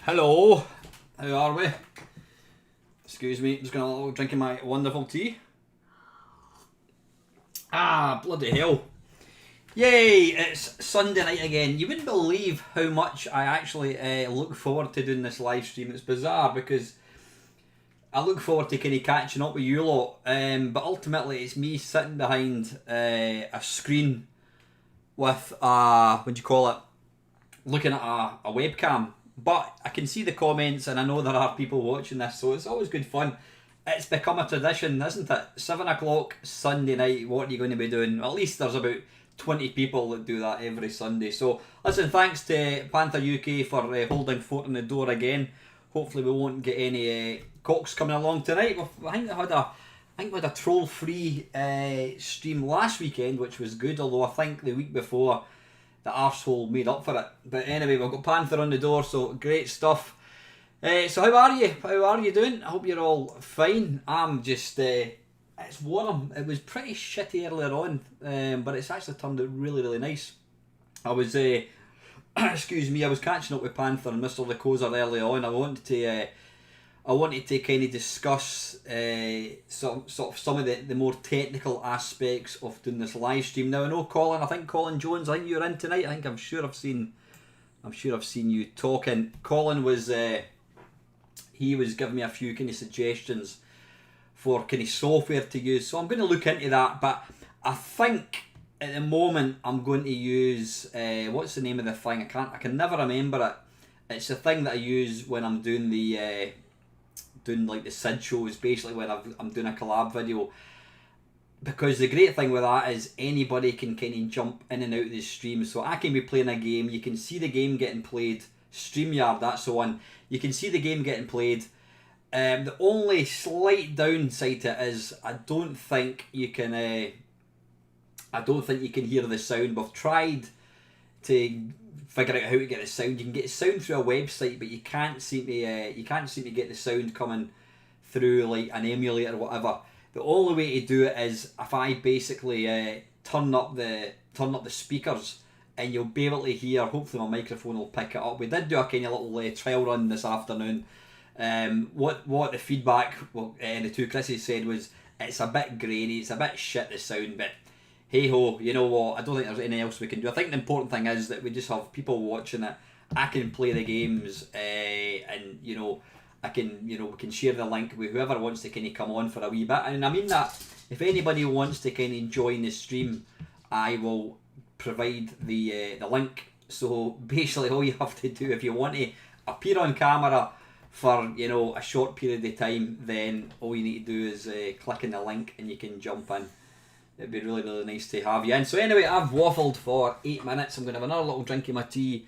Hello, how are we? Excuse me, just gonna have a little drink of my wonderful tea. Ah, bloody hell. Yay, it's Sunday night again. You wouldn't believe how much I actually look forward to doing this live stream. It's bizarre because I look forward to kind of catching up with you lot, but ultimately it's me sitting behind a screen with what do you call it, looking at a webcam. But I can see the comments and I know there are people watching this, so it's always good fun. It's become a tradition, isn't it? 7 o'clock Sunday night, what are you going to be doing? At least there's about 20 people that do that every Sunday. So listen, thanks to Panther UK for holding fort in the door again. Hopefully we won't get any cocks coming along tonight. I think we had a troll-free stream last weekend, which was good, although I think the week before the arsehole made up for it. But anyway, we've got Panther on the door, so great stuff. So how are you? How are you doing? I hope you're all fine. I'm just, it's warm. It was pretty shitty earlier on, but it's actually turned out really, really nice. I was, excuse me, I was catching up with Panther and Mr. Lacosa early on. I wanted to kind of discuss some of the more technical aspects of doing this live stream. Now I know Colin. I think Colin Jones. I think you're in tonight. I'm sure I've seen you talking. Colin was he was giving me a few kind of suggestions for kind of software to use. So I'm going to look into that. But I think at the moment I'm going to use what's the name of the thing? I can never remember it. It's the thing that I use when I'm doing the doing like the SID shows, basically when I'm doing a collab video, because the great thing with that is anybody can kind of jump in and out of the stream. So I can be playing a game, you can see the game getting played, StreamYard, that's the one, you can see the game getting played, The only slight downside to it is I don't think you can hear the sound. We've tried to figure out how to get the sound. You can get the sound through a website, but you can't seem to get the sound coming through like an emulator or whatever. The only way to do it is if I basically turn up the speakers, and you'll be able to hear. Hopefully my microphone will pick it up. We did do a kind of little trial run this afternoon. What the feedback the two Chris's said was it's a bit grainy, it's a bit shit the sound, but hey ho, you know what, I don't think there's anything else we can do. I think the important thing is that we just have people watching it. I can play the games, and you know, we can share the link with whoever wants to kind of come on for a wee bit. And I mean that if anybody wants to kind of join the stream, I will provide the link. So basically all you have to do if you want to appear on camera for, you know, a short period of time, then all you need to do is click on the link and you can jump in. It'd be really, really nice to have you in. So anyway, I've waffled for 8 minutes. I'm going to have another little drink of my tea,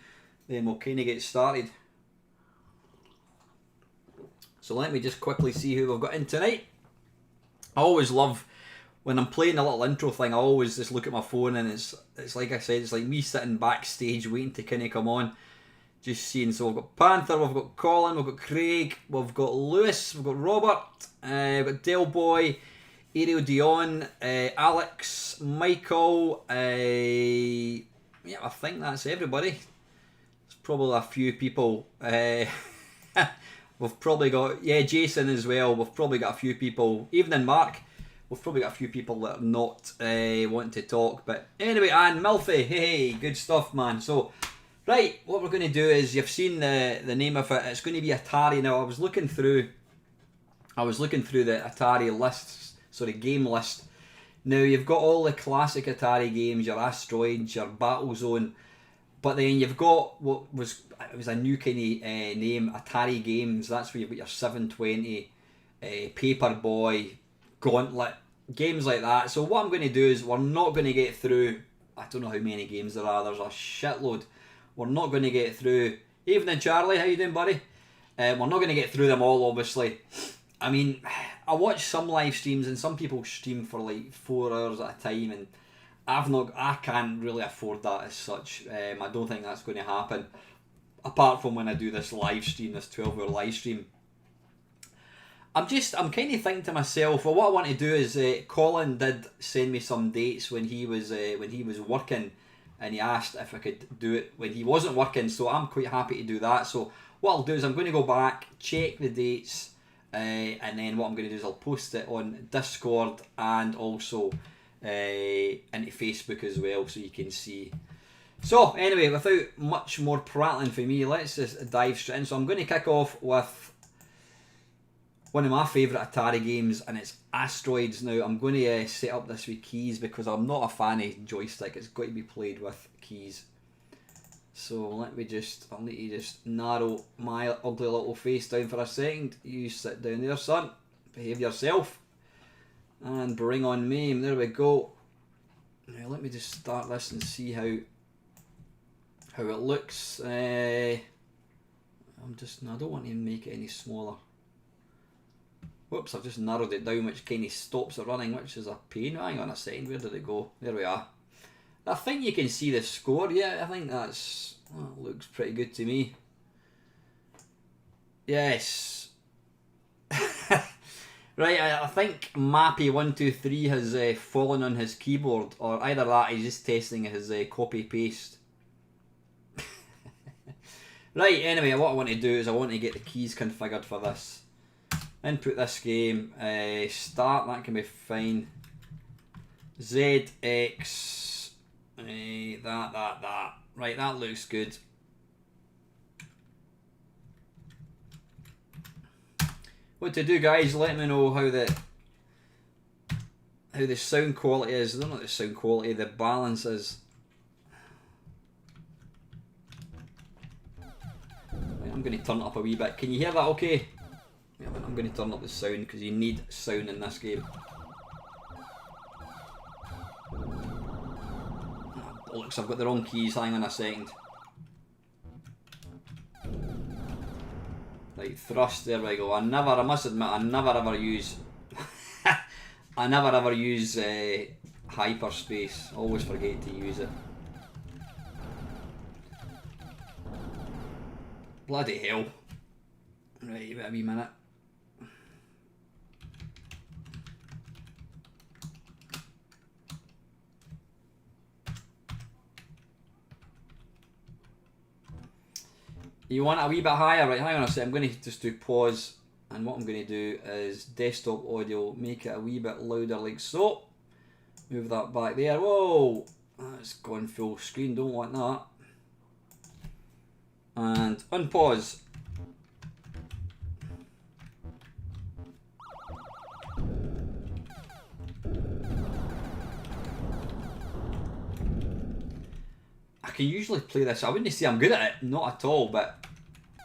then we'll kind of get started. So let me just quickly see who we've got in tonight. I always love, when I'm playing a little intro thing, I always just look at my phone, and it's like I said, it's like me sitting backstage waiting to kind of come on. Just seeing, so we've got Panther, we've got Colin, we've got Craig, we've got Lewis, we've got Robert, we've got Del Boy, Ariel Dion, Alex, Michael, yeah, I think that's everybody. There's probably a few people. We've probably got, yeah, Jason as well. We've probably got a few people, even in Mark, we've probably got a few people that are not wanting to talk. But anyway, and Milfy, hey, good stuff, man. So, right, what we're going to do is, you've seen the name of it. It's going to be Atari. Now, I was looking through the Atari lists, game list. Now, you've got all the classic Atari games, your Asteroids, your Battlezone, but then you've got it was a new kind of name, Atari Games. That's where you've got your 720, Paperboy, Gauntlet, games like that. So what I'm going to do is, we're not going to get through, I don't know how many games there are, there's a shitload. We're not going to get through. Evening Charlie, how you doing, buddy? We're not going to get through them all, obviously. I mean, I watch some live streams and some people stream for like 4 hours at a time, and I can't really afford that as such. I don't think that's going to happen, apart from when I do this live stream, this 12-hour live stream. I'm kind of thinking to myself, well, what I want to do is, Colin did send me some dates when he was working, and he asked if I could do it when he wasn't working, so I'm quite happy to do that. So what I'll do is, I'm going to go back, check the dates, and then what I'm going to do is I'll post it on Discord and also into Facebook as well, so you can see. So anyway, without much more prattling for me, let's just dive straight in. So I'm going to kick off with one of my favourite Atari games, and it's Asteroids. Now, I'm going to set up this with keys because I'm not a fan of joystick. It's got to be played with keys. So I'll need to just narrow my ugly little face down for a second. You sit down there, son. Behave yourself. And bring on Mame. There we go. Now let me just start this and see how it looks. I don't want to make it any smaller. Whoops, I've just narrowed it down, which kind of stops it running, which is a pain. Hang on a second, where did it go? There we are. I think you can see the score. Yeah, I think that looks pretty good to me. Yes. Right, I think Mappy123 has fallen on his keyboard, or either that, he's just testing his copy-paste. Right, anyway, what I want to do is I want to get the keys configured for this. Input this game, start, that can be fine. Z, X, that. Right, that looks good. What to do, guys, let me know how the sound quality is. I don't know what the sound quality, the balance is. Right, I'm going to turn it up a wee bit. Can you hear that okay? Yeah, I'm going to turn up the sound because you need sound in this game. Oh, bollocks, I've got the wrong keys. Hang on a second. Right, thrust, there we go. I must admit, I never ever use I never ever use hyperspace. Always forget to use it. Bloody hell. Right, wait a wee minute. You want a wee bit higher? Right, hang on a sec. I'm going to just do pause, and what I'm going to do is desktop audio, make it a wee bit louder like so. Move that back there. Whoa! That's gone full screen, don't want that. And unpause. I can usually play this. I wouldn't say I'm good at it, not at all, but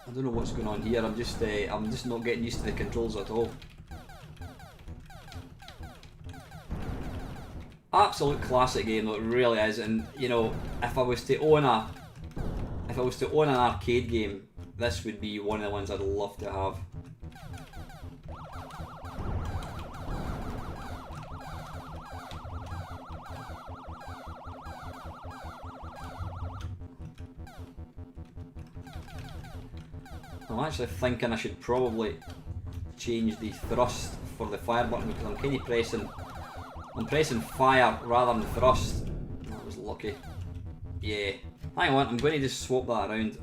I don't know what's going on here. I'm just not getting used to the controls at all. Absolute classic game though, it really is. And you know, if I was to own an arcade game, this would be one of the ones I'd love to have. I'm actually thinking I should probably change the thrust for the fire button because I'm kind of pressing fire rather than thrust. That was lucky. Yeah. Hang on, I'm going to just swap that around.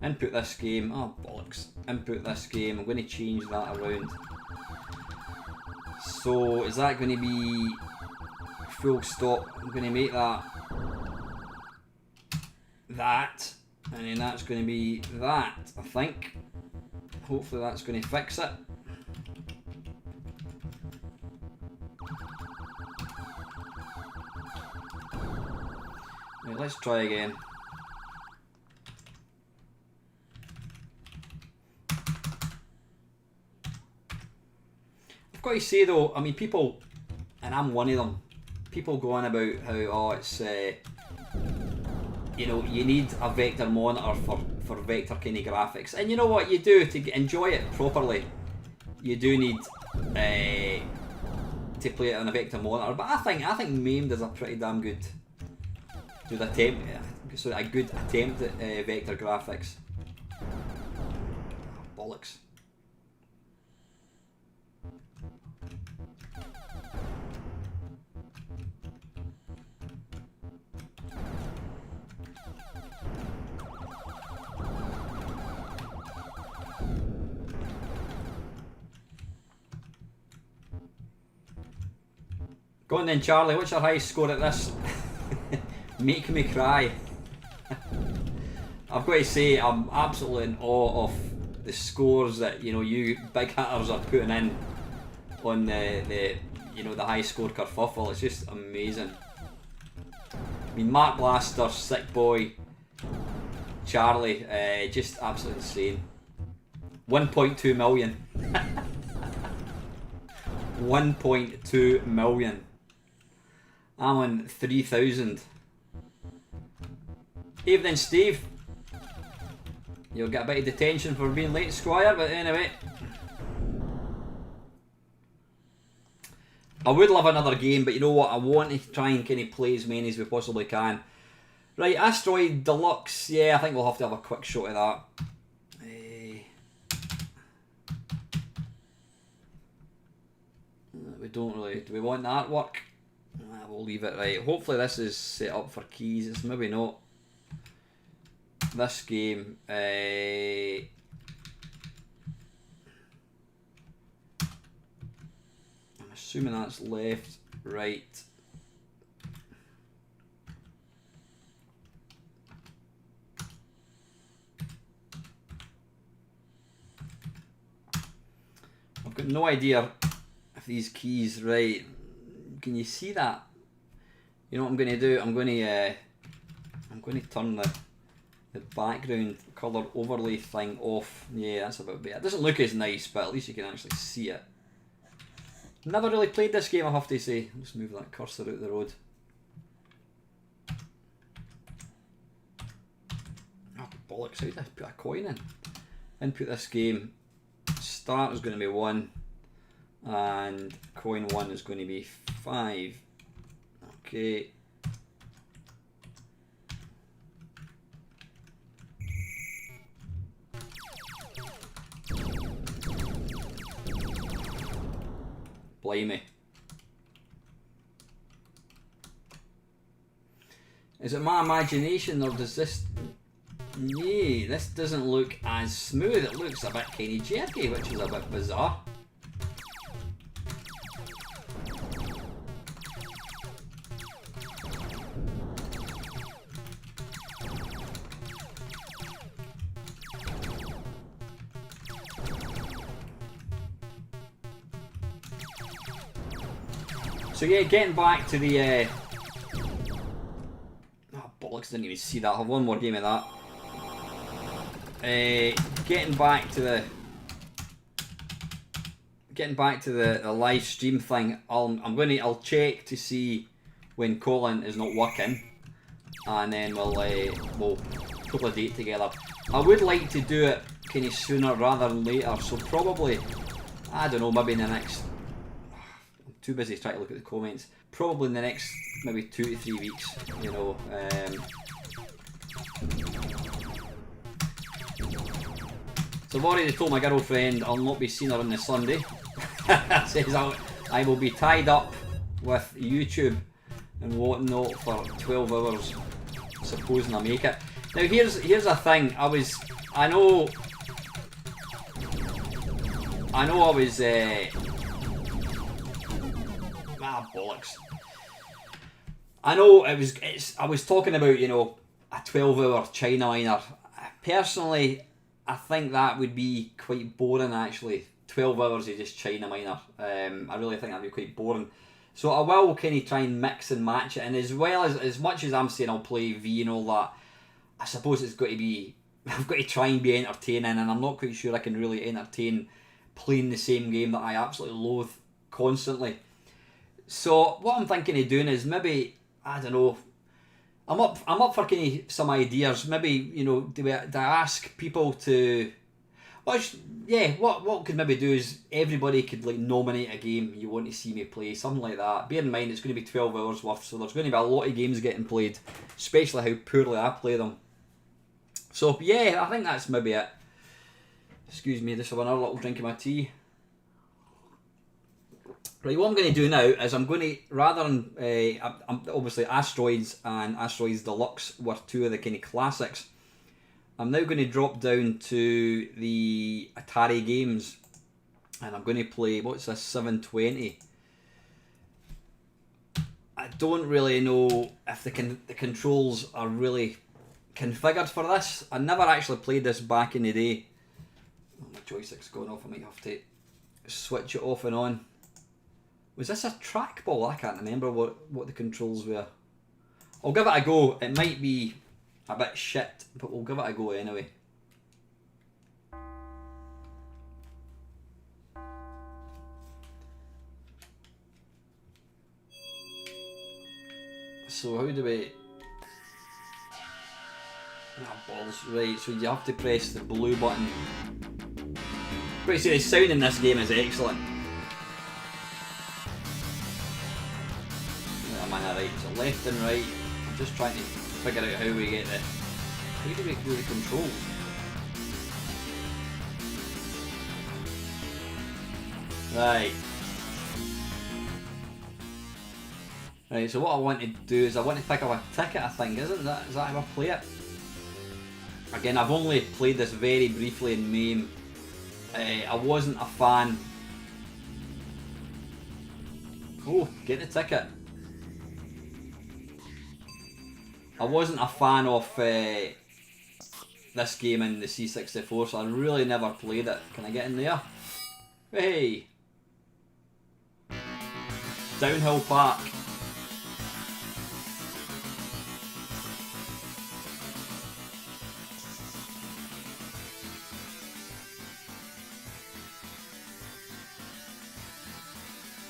Input this game. Oh bollocks. Input this game. I'm going to change that around. So is that going to be full stop? I'm going to make that and then that's going to be that, I think. Hopefully that's going to fix it. Right, let's try again. I've got to say though, I mean people, and I'm one of them, people go on about how, oh it's, you know, you need a vector monitor for vector kind of graphics. And you know what, you do, to enjoy it properly, you do need to play it on a vector monitor. But I think Mame does a pretty damn good attempt at vector graphics. Bollocks. Go on then, Charlie, what's your highest score at this? Make me cry. I've got to say, I'm absolutely in awe of the scores that, you know, you big hitters are putting in on the you know, the high score kerfuffle. It's just amazing. I mean, Mark Blaster, Sick Boy, Charlie, just absolutely insane. 1.2 million. 1.2 million. I'm on 3,000. Evening, Steve. You'll get a bit of detention for being late, Squire, but anyway. I would love another game, but you know what? I want to try and kind of play as many as we possibly can. Right, Asteroid Deluxe. Yeah, I think we'll have to have a quick shot of that. We don't really. Do we want the artwork? Nah, we'll leave it. Right. Hopefully this is set up for keys. It's maybe not. This game. I'm assuming that's left, right. I've got no idea if these keys, right. Can you see that? You know what I'm going to do? I'm going to turn the background colour overlay thing off. Yeah, that's about better. It doesn't look as nice, but at least you can actually see it. Never really played this game, I have to say. Let's move that cursor out the road. Oh, bollocks, how do I put a coin in? Input this game. start is going to be 1, and coin 1 is going to be 5. Okay. Blimey. Is it my imagination, or does this... Yeah, this doesn't look as smooth. It looks a bit kind of jerky, which is a bit bizarre. So yeah, getting back to the... Oh, bollocks, didn't even see that. I'll have one more game of that. Getting back to the live stream thing, I'll check to see when Colin is not working, and then we'll put a date together. I would like to do it kind of sooner rather than later, so probably, I don't know, maybe in the next... I'm too busy trying to look at the comments. Probably in the next maybe 2 to 3 weeks, you know. So I've already told my girlfriend I'll not be seeing her on the Sunday. Says I will be tied up with YouTube and whatnot for 12 hours, supposing I make it. Now here's a thing. I know I was bollocks. I know I was talking about, you know, a 12-hour China miner. Personally, I think that would be quite boring actually. 12 hours of just China miner. I really think that'd be quite boring. So I will kind of try and mix and match it, and as well as much as I'm saying I'll play V and all that, I suppose it's got to be, I've got to try and be entertaining, and I'm not quite sure I can really entertain playing the same game that I absolutely loathe constantly. So what I'm thinking of doing is maybe, I don't know, I'm up for kind of some ideas. Maybe, you know, do I ask people to... What could maybe do is everybody could like nominate a game you want to see me play, something like that. Bear in mind it's going to be 12 hours worth, so there's going to be a lot of games getting played, especially how poorly I play them. So yeah, I think that's maybe it. Excuse me, just have another little drink of my tea. Right, what I'm going to do now is I'm going to, rather than, obviously Asteroids and Asteroids Deluxe were two of the kind of classics. I'm now going to drop down to the Atari games, and I'm going to play, what's this, 720. I don't really know if the controls are really configured for this. I never actually played this back in the day. Oh, my joystick's going off, I might have to switch it off and on. Was this a trackball? I can't remember what the controls were. I'll give it a go. It might be a bit shit, but we'll give it a go anyway. So how do we... Ah, balls. Right, so you have to press the blue button. But see, the sound in this game is excellent. Right, so left and right. I'm just trying to figure out how we get the... How do we do the controls? Right. Right, so what I want to do is I want to pick up a ticket, I think, is that how I play it? Again, I've only played this very briefly in MAME. I wasn't a fan... Oh, get the ticket. I wasn't a fan of this game in the C64, so I really never played it. Can I get in there? Hey! Downhill Park.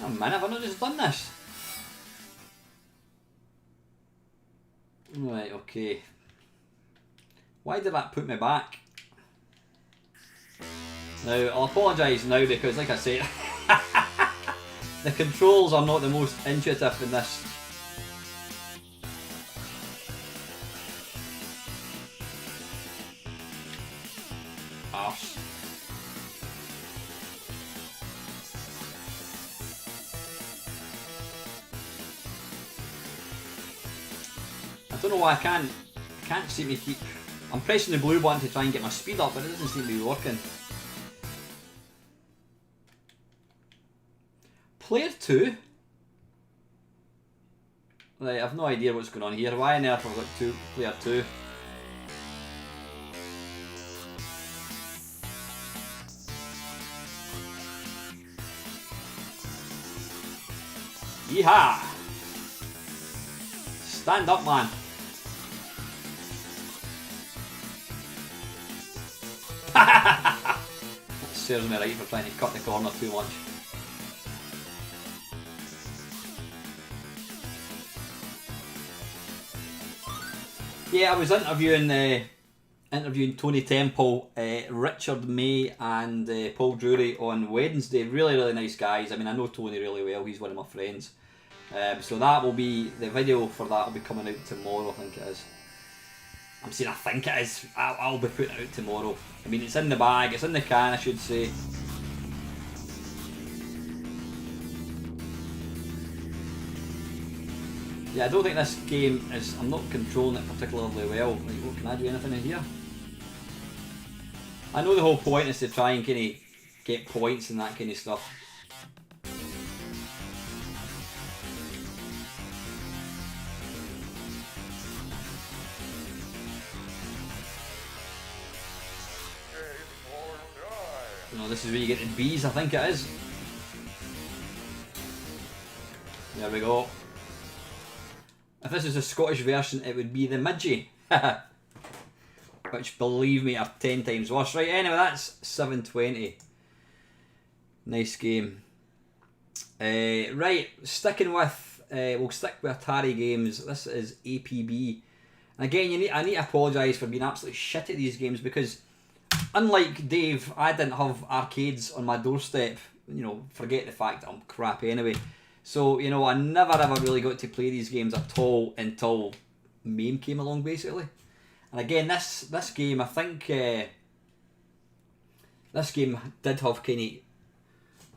Oh man, have I not just done this? Right, okay. Why did that put me back? Now, I'll apologise now because, like I say, the controls are not the most intuitive in this. Arse. I don't know why I can't seem to keep. I'm pressing the blue button to try and get my speed up, but it doesn't seem to be working. Player 2? Right, I've no idea what's going on here. Why on earth have I got player 2? Yeehaw! Stand up, man. That serves me right for trying to cut the corner too much. Yeah, I was interviewing Tony Temple, Richard May and Paul Drury on Wednesday. Really nice guys. I mean, I know Tony really well. He's one of my friends. So that will be, the video for that will be coming out tomorrow, I think it is. I'm saying I think it is. I'll be putting it out tomorrow. I mean, it's in the bag, it's in the can, I should say. Yeah, I don't think this game is, I'm not controlling it particularly well. Like, oh, can I do anything in here? I know the whole point is to try and kind of get points and that kind of stuff. No, this is where you get the bees, I think it is. There we go. If this is a Scottish version, it would be the Midgie. Which, believe me, are 10 times worse. Right, anyway, that's 720. Nice game. Right, sticking with, we'll stick with Atari games. This is APB. And again, I need to apologise for being absolutely shit at these games because, unlike Dave, I didn't have arcades on my doorstep. You know, forget the fact that I'm crap anyway. So, you know, I never ever really got to play these games at all until MAME came along, basically. And again, this game, I think, this game did have kind of,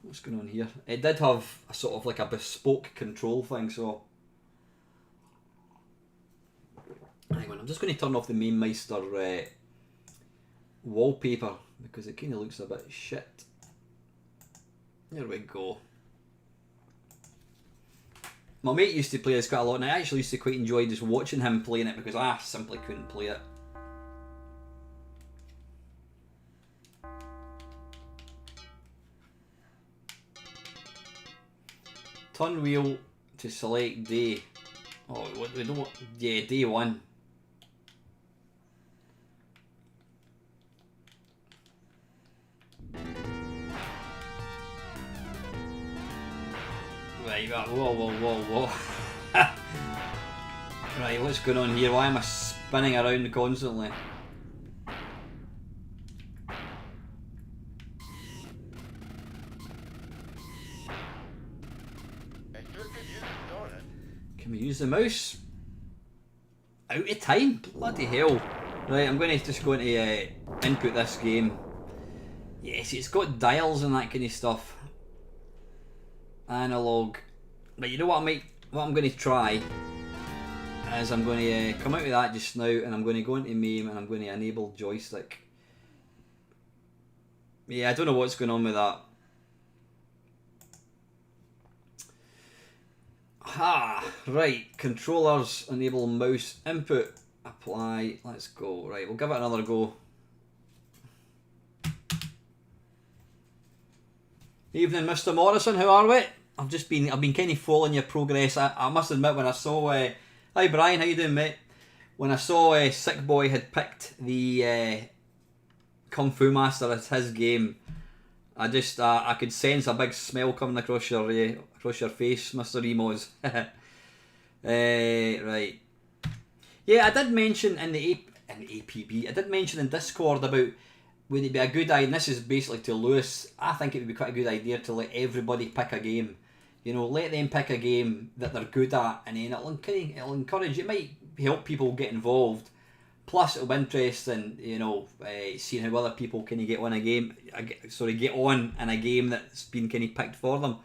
what's going on here? It did have a sort of like a bespoke control thing, so. Hang on, I'm just going to turn off the Mamemeister wallpaper because it kind of looks a bit shit. There we go. My mate used to play this quite a lot and I actually used to quite enjoy just watching him playing it because I simply couldn't play it. Turn wheel to select day. Oh, we don't want, yeah, day 1. Right, whoa. Right, what's going on here? Why am I spinning around constantly? Can we use the mouse? Out of time? Bloody hell. Right, I'm going to just go into input this game. Yes, it's got dials and that kind of stuff. Analog. But you know what I'm going to try is I'm going to come out of that just now and I'm going to go into MAME and I'm going to enable joystick. Yeah, I don't know what's going on with that. Right, controllers, enable mouse input, apply, let's go. Right, we'll give it another go. Evening, Mr. Morrison, how are we? I've been kind of following your progress. I must admit, when I saw, hi Brian, how you doing, mate? When I saw Sick Boy had picked the Kung Fu Master as his game, I just I could sense a big smile coming across your face, Mr. Emos. Right. Yeah, I did mention in the APB, I did mention in Discord about would it be a good idea, and this is basically to Lewis, I think it would be quite a good idea to let everybody pick a game. You know, let them pick a game that they're good at, and then it'll encourage, it might help people get involved. Plus, it'll be interesting, you know, seeing how other people can get on get on in a game that's been kind of picked for them.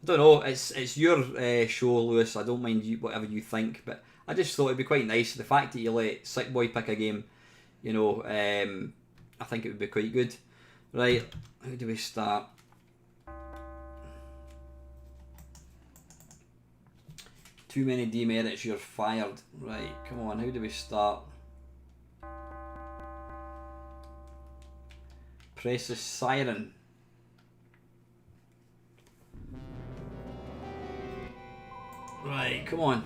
I don't know, it's your show, Lewis. I don't mind whatever you think, but I just thought it'd be quite nice. The fact that you let Sick Boy pick a game, you know, I think it would be quite good. Right, how do we start? Too many demerits, you're fired. Right, come on, how do we start? Press the siren. Right, come on.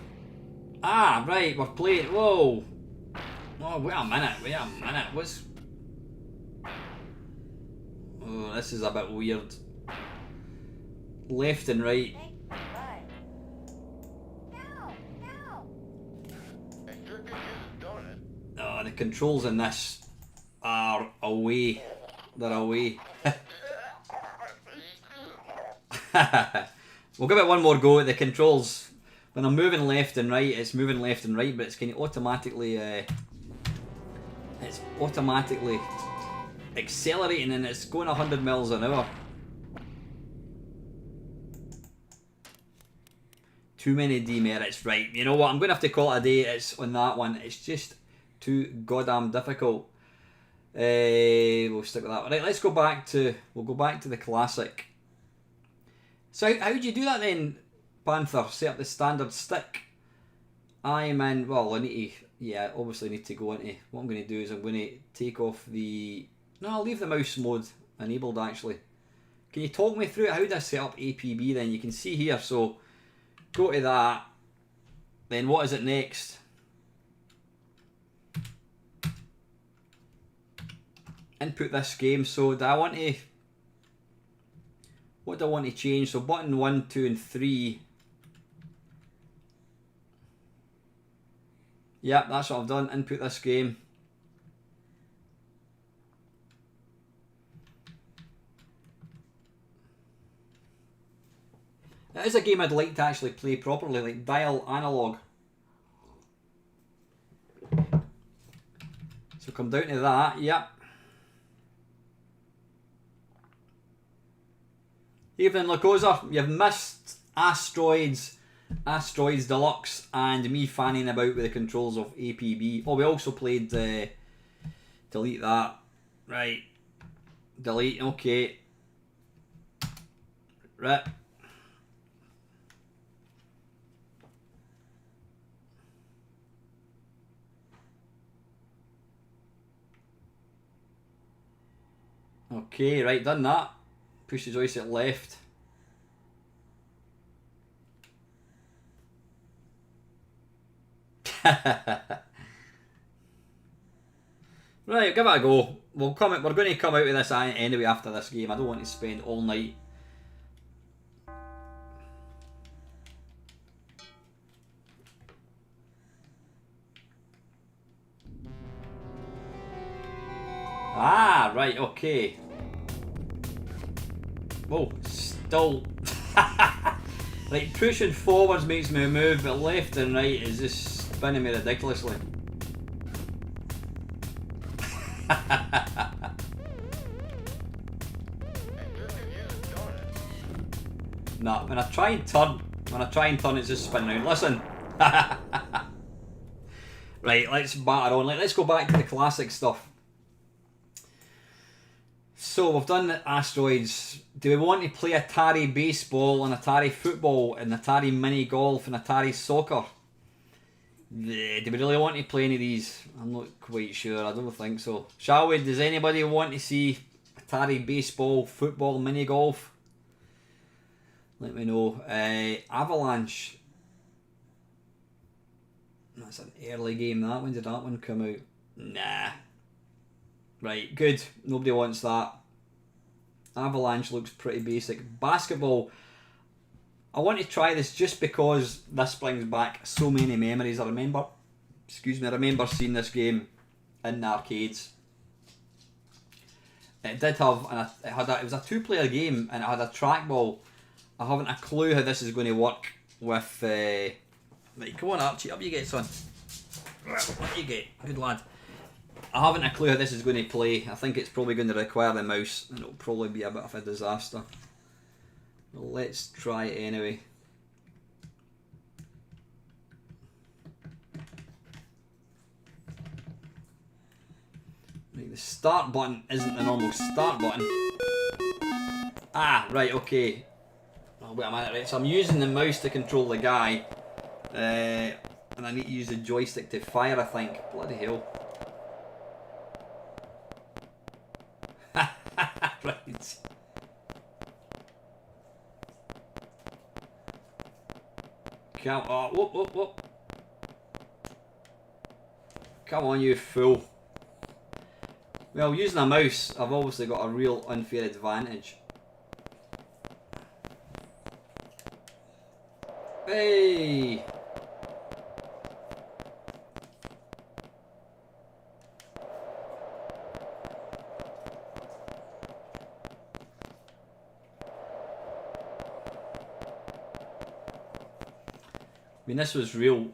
Ah, right, we're playing. Whoa. Oh, wait a minute. What's... Oh, this is a bit weird. Left and right. Oh, the controls in this are away. They're away. We'll give it one more go. The controls, when I'm moving left and right, it's moving left and right, but it's kind of automatically accelerating, and it's going 100 miles an hour. Too many demerits, right? You know what? I'm going to have to call it a day. It's on that one. It's just too goddamn difficult. We'll stick with that. Right, let's go back to. We'll go back to the classic. So how do you do that then, Panther? Set up the standard stick. I'm in. Well, I need to. Yeah, obviously need to go into. What I'm going to do is I'm going to take off the. No, I'll leave the mouse mode enabled actually. Can you talk me through it? How do I set up APB then? You can see here. So go to that. Then what is it next? Input this game. So do I want to... What do I want to change? So button 1, 2 and 3. Yep, that's what I've done. Input this game. It is a game I'd like to actually play properly, like dial analog. So come down to that, yep. Evening Lacosa, you've missed Asteroids Deluxe and me fanning about with the controls of APB. Oh, we also played delete that. Right. Delete, okay. Right. Okay, right, done that. Push the joystick left. Right, give it a go. We're going to come out of this anyway after this game. I don't want to spend all night. Ah, right, okay. Whoa, still. Like, pushing forwards makes me move, but left and right is just spinning me ridiculously. Nah, when I try and turn, it's just spinning around. Listen. Right, let's batter on. Let's go back to the classic stuff. So we've done Asteroids. Do we want to play Atari baseball and Atari football and Atari mini golf and Atari soccer? Do we really want to play any of these? I'm not quite sure. I don't think so. Shall we? Does anybody want to see Atari baseball, football, mini golf? Let me know. Avalanche. That's an early game. That when did that one come out? Nah. Right, good. Nobody wants that. Avalanche looks pretty basic. Basketball. I want to try this just because this brings back so many memories. I remember seeing this game in the arcades. It did have, and it was a two-player game, and it had a trackball. I haven't a clue how this is going to work with. Right, come on, Archie, up you get, son. Up you get, good lad. I haven't a clue how this is going to play. I think it's probably going to require the mouse, and it'll probably be a bit of a disaster. Well, let's try it anyway. Right, the start button isn't the normal start button. Ah, right, okay. Oh, wait a minute, right, so I'm using the mouse to control the guy. And I need to use the joystick to fire, I think. Bloody hell. Right. Come on, whoop, whoop, whoop. Come on, you fool. Well, using a mouse, I've obviously got a real unfair advantage. Hey! I mean, this was real.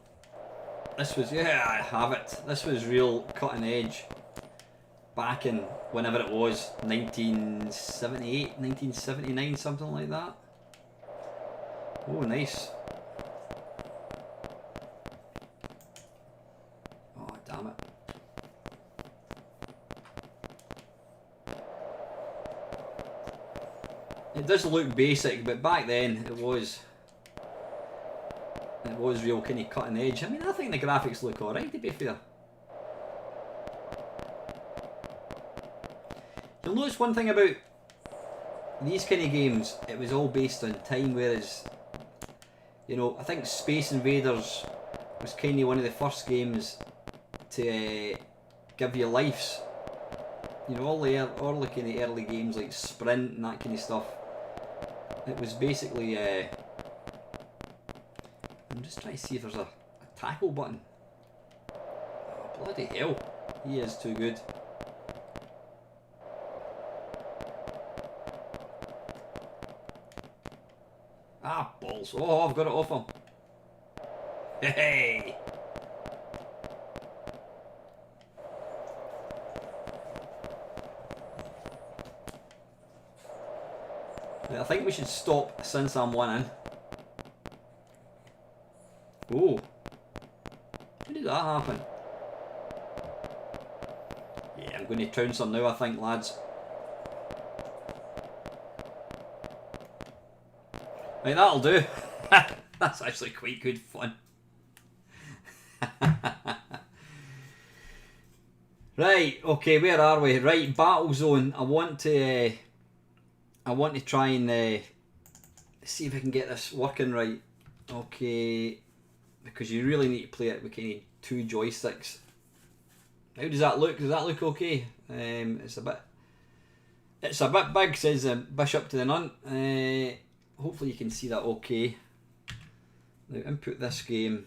This was, yeah, I have it. This was real cutting edge. Back in whenever it was, 1978, 1979, something like that. Oh, nice. Oh, damn it. It does look basic, but back then it was real kind of cutting edge. I mean, I think the graphics look alright, to be fair. You'll notice one thing about these kind of games, it was all based on time, whereas, you know, I think Space Invaders was kind of one of the first games to give you lives. You know, all the kind of early games like Sprint and that kind of stuff. It was basically, I'm just trying to see if there's a tackle button. Oh, bloody hell, he is too good. Ah, balls. Oh, I've got it off him. Hey! I think we should stop since I'm winning. Oh. How did that happen? Yeah, I'm going to trounce him now, I think, lads. Right, that'll do. That's actually quite good fun. Right, okay, where are we? Right, battle zone. I want to try and see if I can get this working right. Okay, because you really need to play it with kind of two joysticks. How does that look? Does that look okay? It's a bit big, says the bishop to the nun. Hopefully you can see that okay. Now input this game.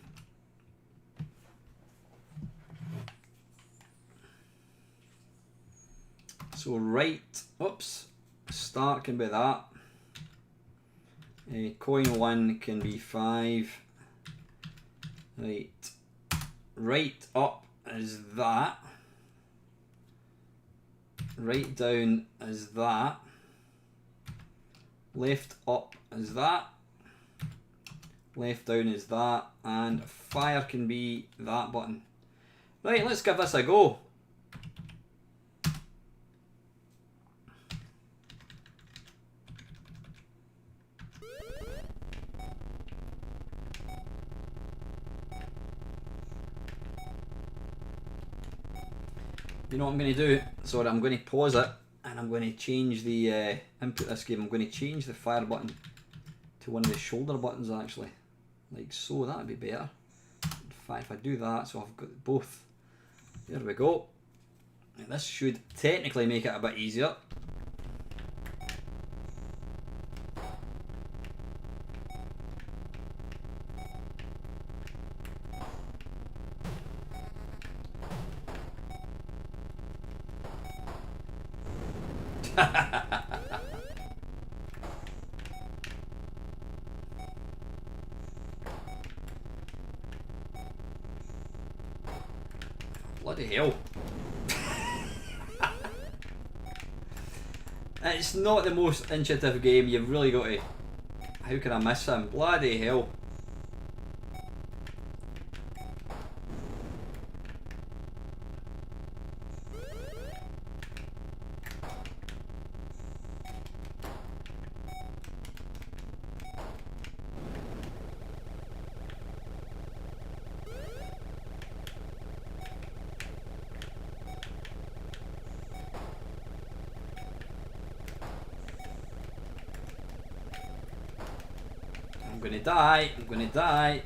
So right, oops, start can be that. Coin 1 can be 5. Right up is that. Right down is that. Left up is that. Left down is that. And fire can be that button. Right, let's give this a go. You know what I'm going to do? Sorry, I'm going to pause it and I'm going to change the input this game. I'm going to change the fire button to one of the shoulder buttons actually. Like so, that would be better. In fact, if I do that, so I've got both. There we go. And this should technically make it a bit easier. Bloody hell. It's not the most intuitive game, you've really got to... How can I miss him? Bloody hell. I'm gonna die, I'm gonna die.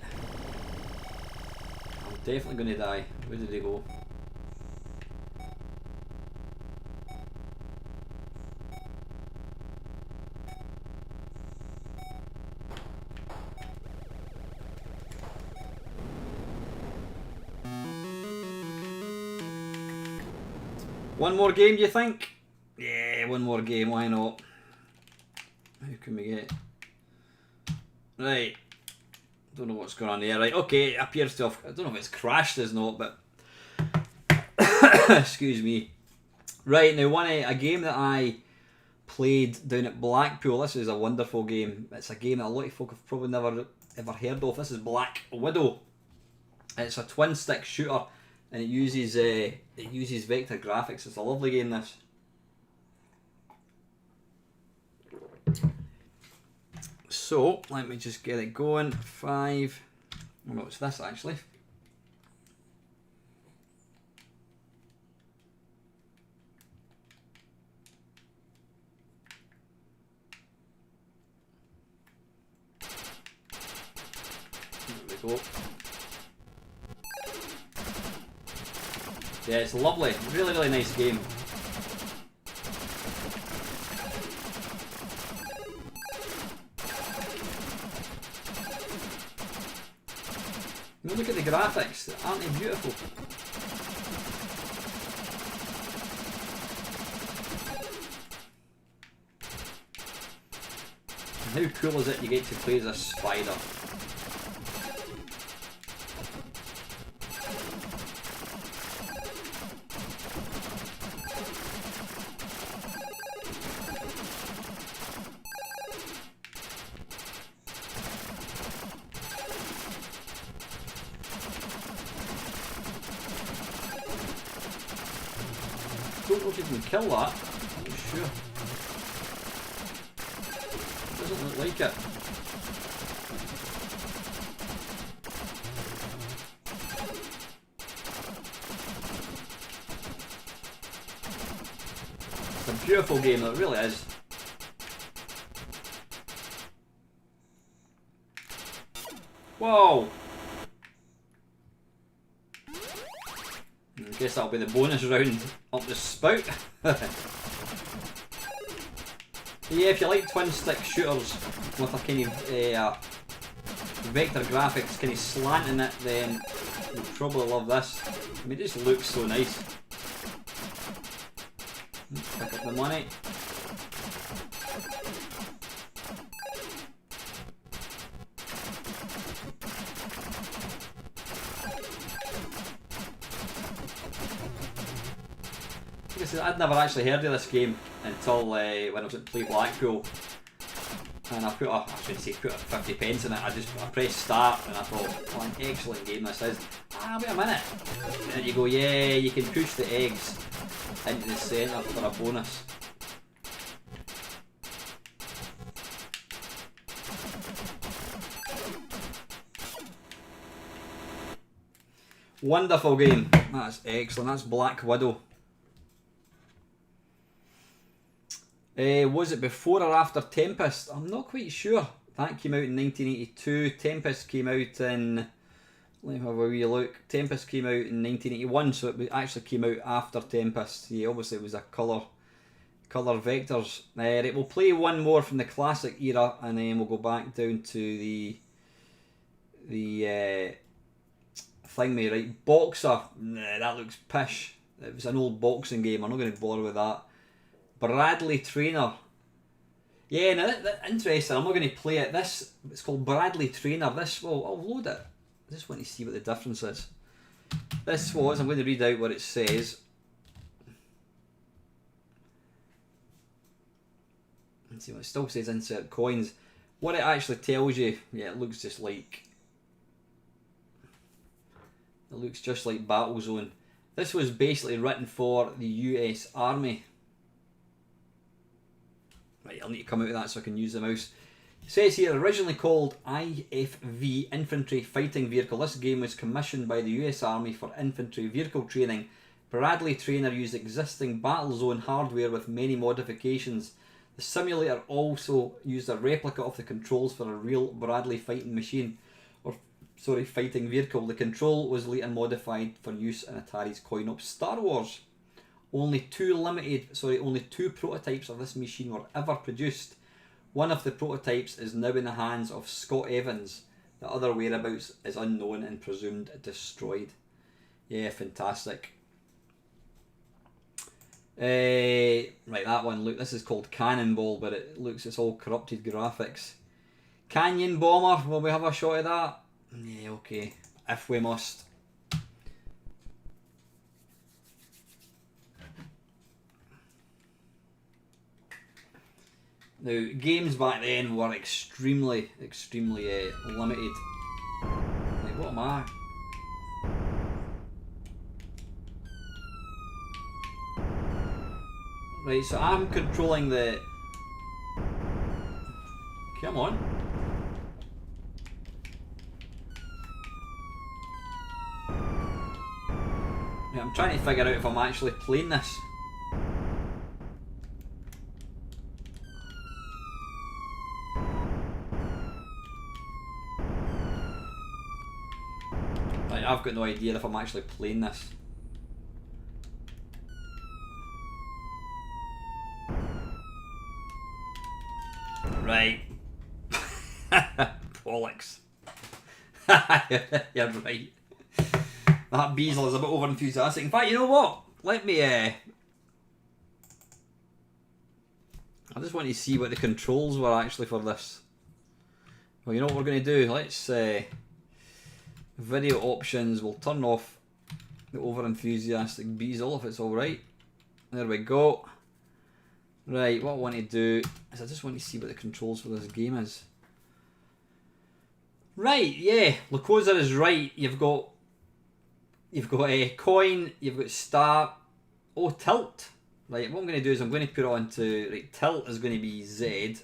I'm definitely gonna die. Where did he go? One more game, do you think? Yeah, one more game, why not? Who can we get? Right. Don't know what's going on there. Right, okay, it appears to have... I don't know if it's crashed or not, but... Excuse me. Right, now a game that I played down at Blackpool. This is a wonderful game. It's a game that a lot of folk have probably never ever heard of. This is Black Widow. It's a twin stick shooter, and it uses vector graphics. It's a lovely game, this. So let me just get it going. 5. Oh no, it's this actually. There we go. Yeah, it's lovely. Really, really nice game. You look at the graphics, aren't they beautiful? And how cool is it you get to play as a spider? I don't know if you can kill that. I'm not sure. Doesn't look like it. It's a beautiful game, it really is. Whoa! I guess that'll be the bonus round up the spout. Yeah, if you like twin stick shooters with a kind of vector graphics kind of slanting it, then you'll probably love this. I mean, it just looks so nice. Pick up the money. I'd never actually heard of this game until when I was at Play Blackpool, and I put a 50 pence in it. I pressed start and I thought, what an excellent game this is. Ah, wait a minute. And you go, yeah, you can push the eggs into the centre for a bonus. Wonderful game. That's excellent. That's Black Widow. Was it before or after Tempest? I'm not quite sure. That came out in 1982. Tempest came out in... Let me have a wee look. Tempest came out in 1981, so it actually came out after Tempest. Yeah, obviously it was a colour vectors. Right, we'll play one more from the classic era, and then we'll go back down to the thing me, right? Boxer. Nah, that looks pish. It was an old boxing game. I'm not going to bother with that. Bradley Trainer. Yeah, now that interesting. I'm not going to play it. This, it's called Bradley Trainer. This, well, I'll load it. I just want to see what the difference is. This was, I'm going to read out what it says. Let's see what it still says, insert coins. What it actually tells you, yeah, it looks just like, it looks just like Battlezone. This was basically written for the US Army. Right, I'll need to come out of that so I can use the mouse. It says here, originally called IFV Infantry Fighting Vehicle, this game was commissioned by the US Army for infantry vehicle training. Bradley Trainer used existing Battlezone hardware with many modifications. The simulator also used a replica of the controls for a real Bradley fighting machine, or sorry, fighting vehicle. The control was later modified for use in Atari's coin-op Star Wars. Only two prototypes of this machine were ever produced. One of the prototypes is now in the hands of Scott Evans. The other whereabouts is unknown and presumed destroyed. Yeah, fantastic. Right, that one, look, this is called Cannonball, but it looks, it's all corrupted graphics. Canyon Bomber, will we have a shot of that? Yeah, okay, if we must. Now, games back then were extremely limited. Like, what am I? Right, so I'm controlling the... Come on. Yeah, I'm trying to figure out if I'm actually playing this. Right, I've got no idea if I'm actually playing this. Right. Bollocks. You're right. That Beazle is a bit over enthusiastic. In fact, you know what? Let me I just want to see what the controls were actually for this. Well, you know what we're going to do? Let's video options. We'll turn off the over enthusiastic Beazle if it's alright. There we go. Right, what I want to do is I just want to see what the controls for this game is. Right, yeah, Lacosa is right. You've got a coin, you've got star, oh, tilt. Right, what I'm going to do is I'm going to put it onto, right, tilt is going to be Z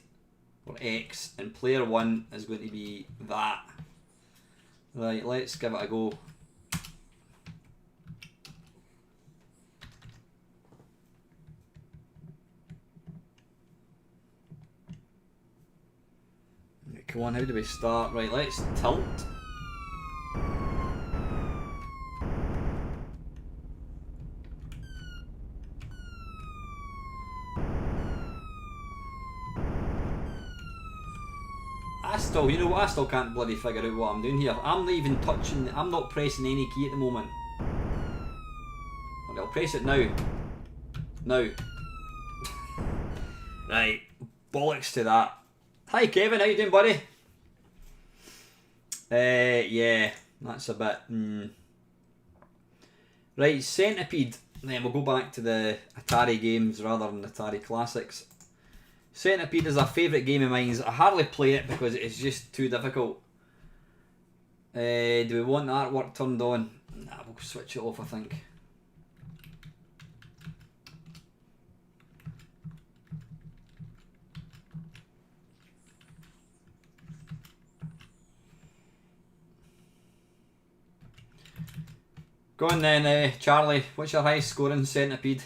or X, and player 1 is going to be that. Right, let's give it a go. Come on, how do we start? Right, let's tilt. You know what, I still can't bloody figure out what I'm doing here. I'm not even touching, I'm not pressing any key at the moment. Okay, I'll press it now. Now. Right, bollocks to that. Hi Kevin, how you doing, buddy? Yeah, that's a bit... Right, Centipede. Then we'll go back to the Atari games rather than Atari Classics. Centipede is a favourite game of mine. I hardly play it because it's just too difficult. Do we want the artwork turned on? Nah, we'll switch it off, I think. Go on then, Charlie. What's your highest score in Centipede?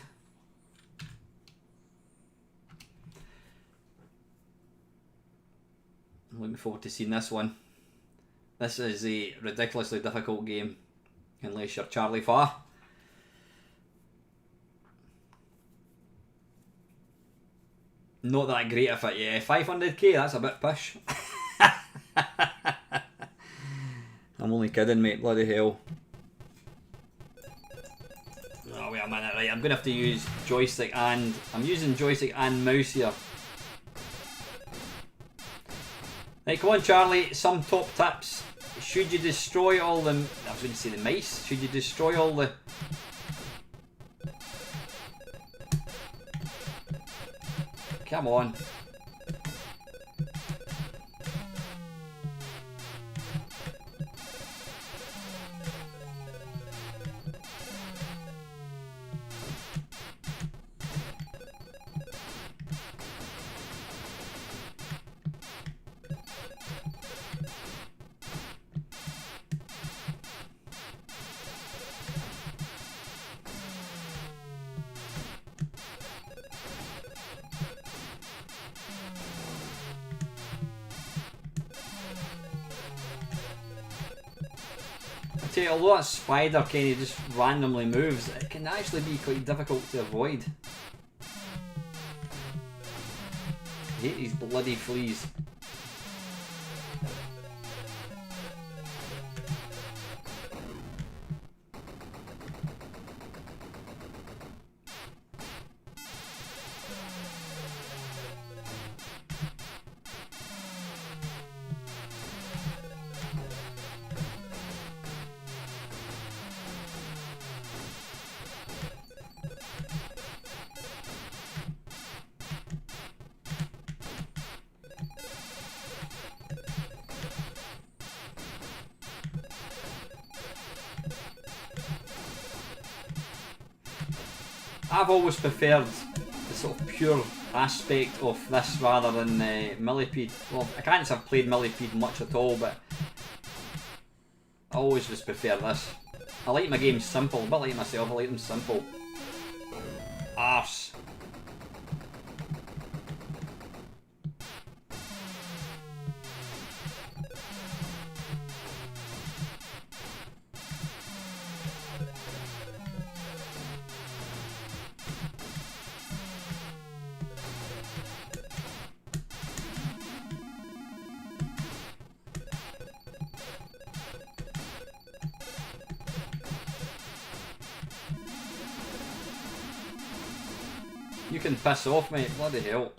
I'm looking forward to seeing this one. This is a ridiculously difficult game, unless you're Charlie Fa. Not that great if it, yeah. 500k, that's a bit push. I'm only kidding, mate, bloody hell. Oh wait a minute, right, I'm gonna have to use joystick and... I'm using joystick and mouse here. Right, come on Charlie, some top tips. Should you destroy all the... I was going to say the mice. Should you destroy all the... Come on. Although that spider kind of just randomly moves, it can actually be quite difficult to avoid. I hate these bloody fleas. I've always preferred the sort of pure aspect of this rather than Millipede. Well, I can't say I've played Millipede much at all, but I always just prefer this. I like my games simple, a bit like myself, I like them simple. Arse. You can piss off, mate. Bloody hell.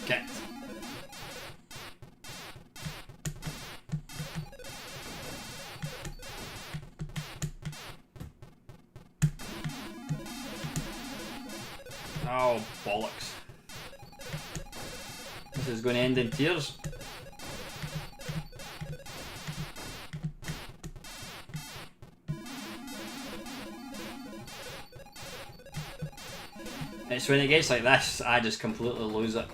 Get. Oh, bollocks. This is going to end in tears. It's when it gets like this, I just completely lose it.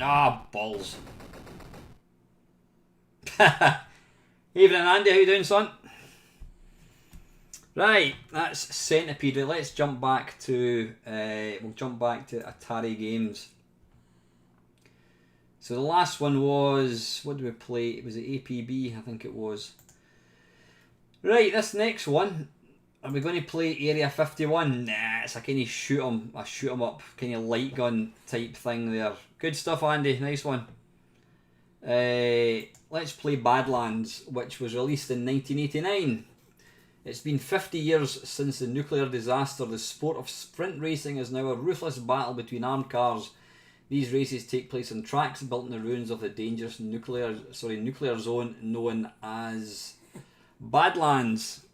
Ah, balls. Evening Andy, how you doing, son? Right, that's Centipede. Let's jump back to we'll jump back to Atari games. So the last one was, what did we play? It was the APB, I think it was. Right, this next one, are we going to play Area 51? Nah, it's a kind of shoot 'em up, kind of light gun type thing there. Good stuff, Andy, nice one. Let's play Badlands, which was released in 1989. It's been 50 years since the nuclear disaster. The sport of sprint racing is now a ruthless battle between armed cars. These races take place on tracks built in the ruins of the dangerous nuclear zone known as Badlands.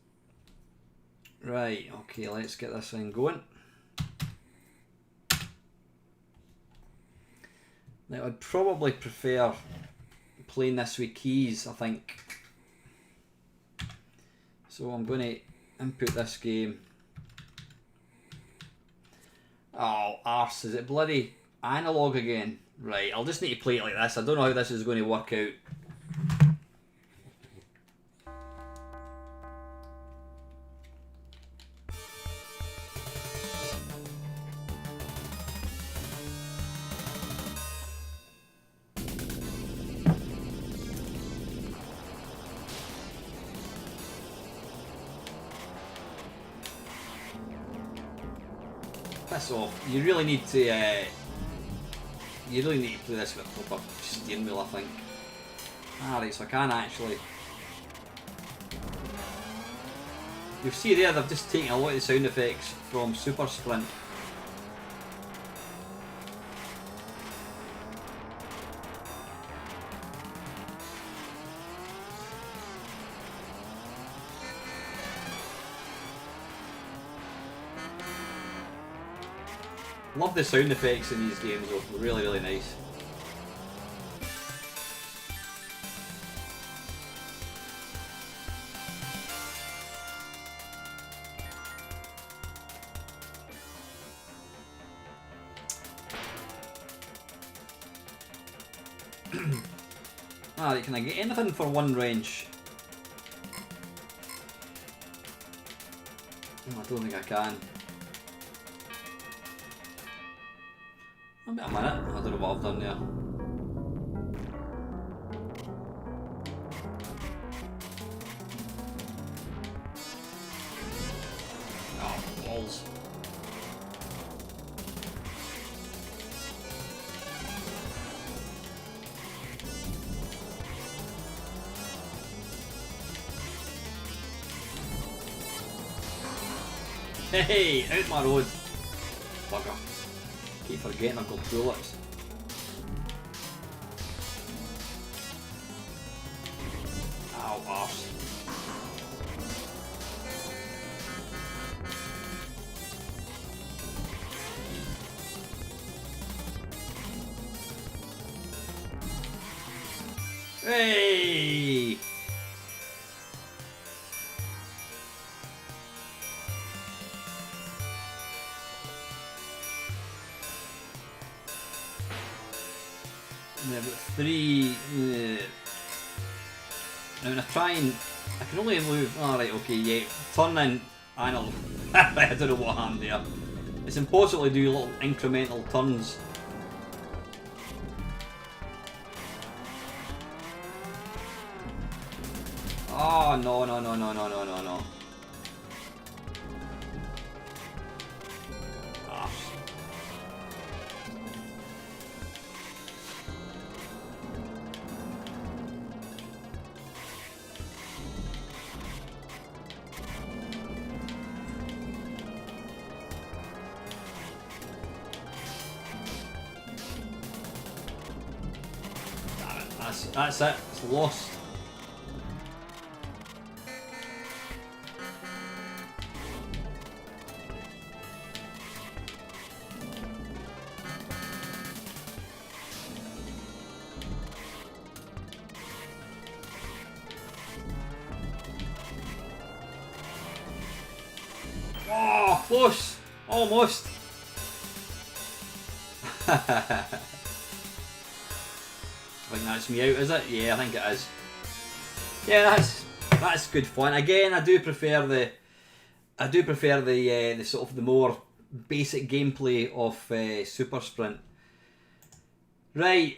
Right, okay, let's get this thing going. Now, I'd probably prefer playing this with keys, I think. So I'm going to input this game. Oh, arse, is it bloody analog again? Right, I'll just need to play it like this. I don't know how this is going to work out. Piss off. You really need to play this with a proper steering wheel, I think. Alright, so I can actually... You'll see there they've just taken a lot of the sound effects from Super Sprint. Love the sound effects in these games though, really, really nice. Alright, can I get anything for one wrench? I don't think I can. A minute, I don't know what I've done there. Oh, balls. Hey, out my road. Bugger. Keep forgetting I've got bullets. Ow, arse. Hey! Yeah, but 3. Now when I try and I can only move. Alright, okay, yeah. Turning. I know. I don't know what happened there. It's impossible to do little incremental turns. Oh no no no no no no no no. That's it, it's lost. Oh, close! Almost! I think that's me out, is it? Yeah, I think it is. Yeah, that's good fun. Again, I do prefer the sort of the more basic gameplay of Super Sprint. Right,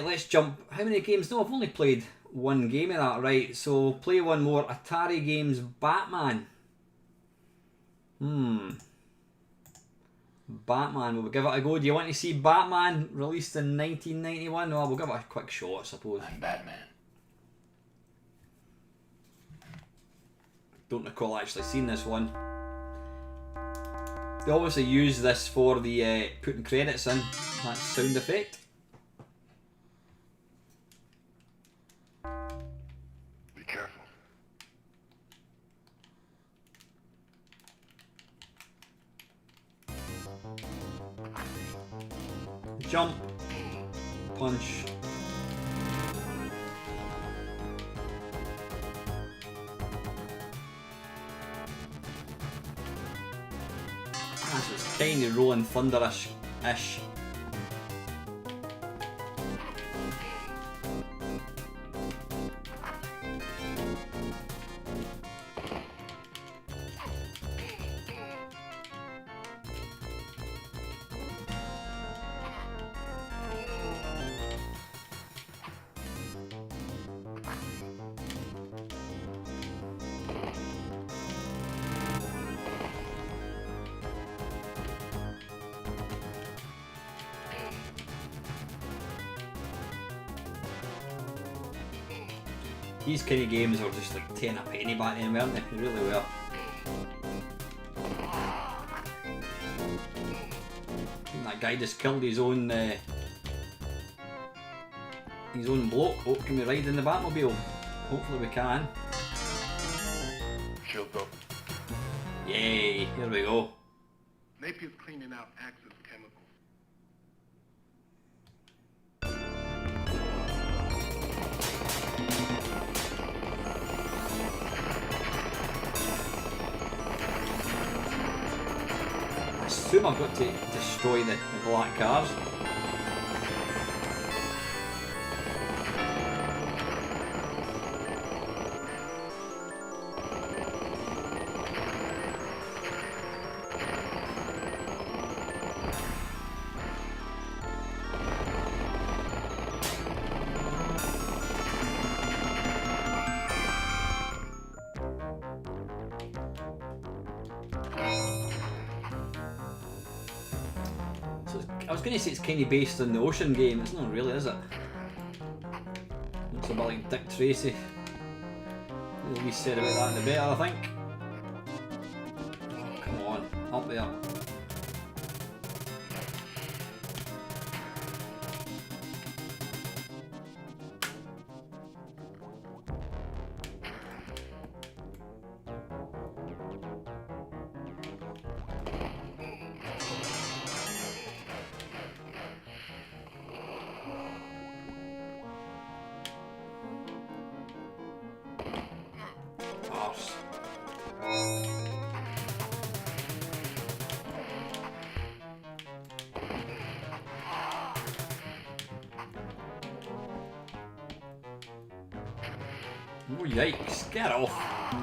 let's jump. How many games? No, I've only played one game of that. Right, so play one more. Atari games, Batman. Batman, we'll give it a go. Do you want to see Batman released in 1991? No, we'll give it a quick shot, I suppose. I'm Batman. Don't recall actually seeing this one. They obviously use this for the putting credits in. That sound effect. Be careful. Jump. Punch. So it's kind of rolling thunderish-ish. These kind of games were just like 10 a penny back then, weren't they? They really were. I think that guy just killed his own bloke. Oh, can we ride in the Batmobile? Hopefully we can. Shields up. Yay, here we go. Napier's cleaning out Axis chemicals. I assume I've got to destroy the black cars. I was going to say it's kind of based on the Ocean game, it's not really, is it? Looks a bit like Dick Tracy. The least said about that, the better, I think. Oh, come on, up there. Oh yikes, get off! I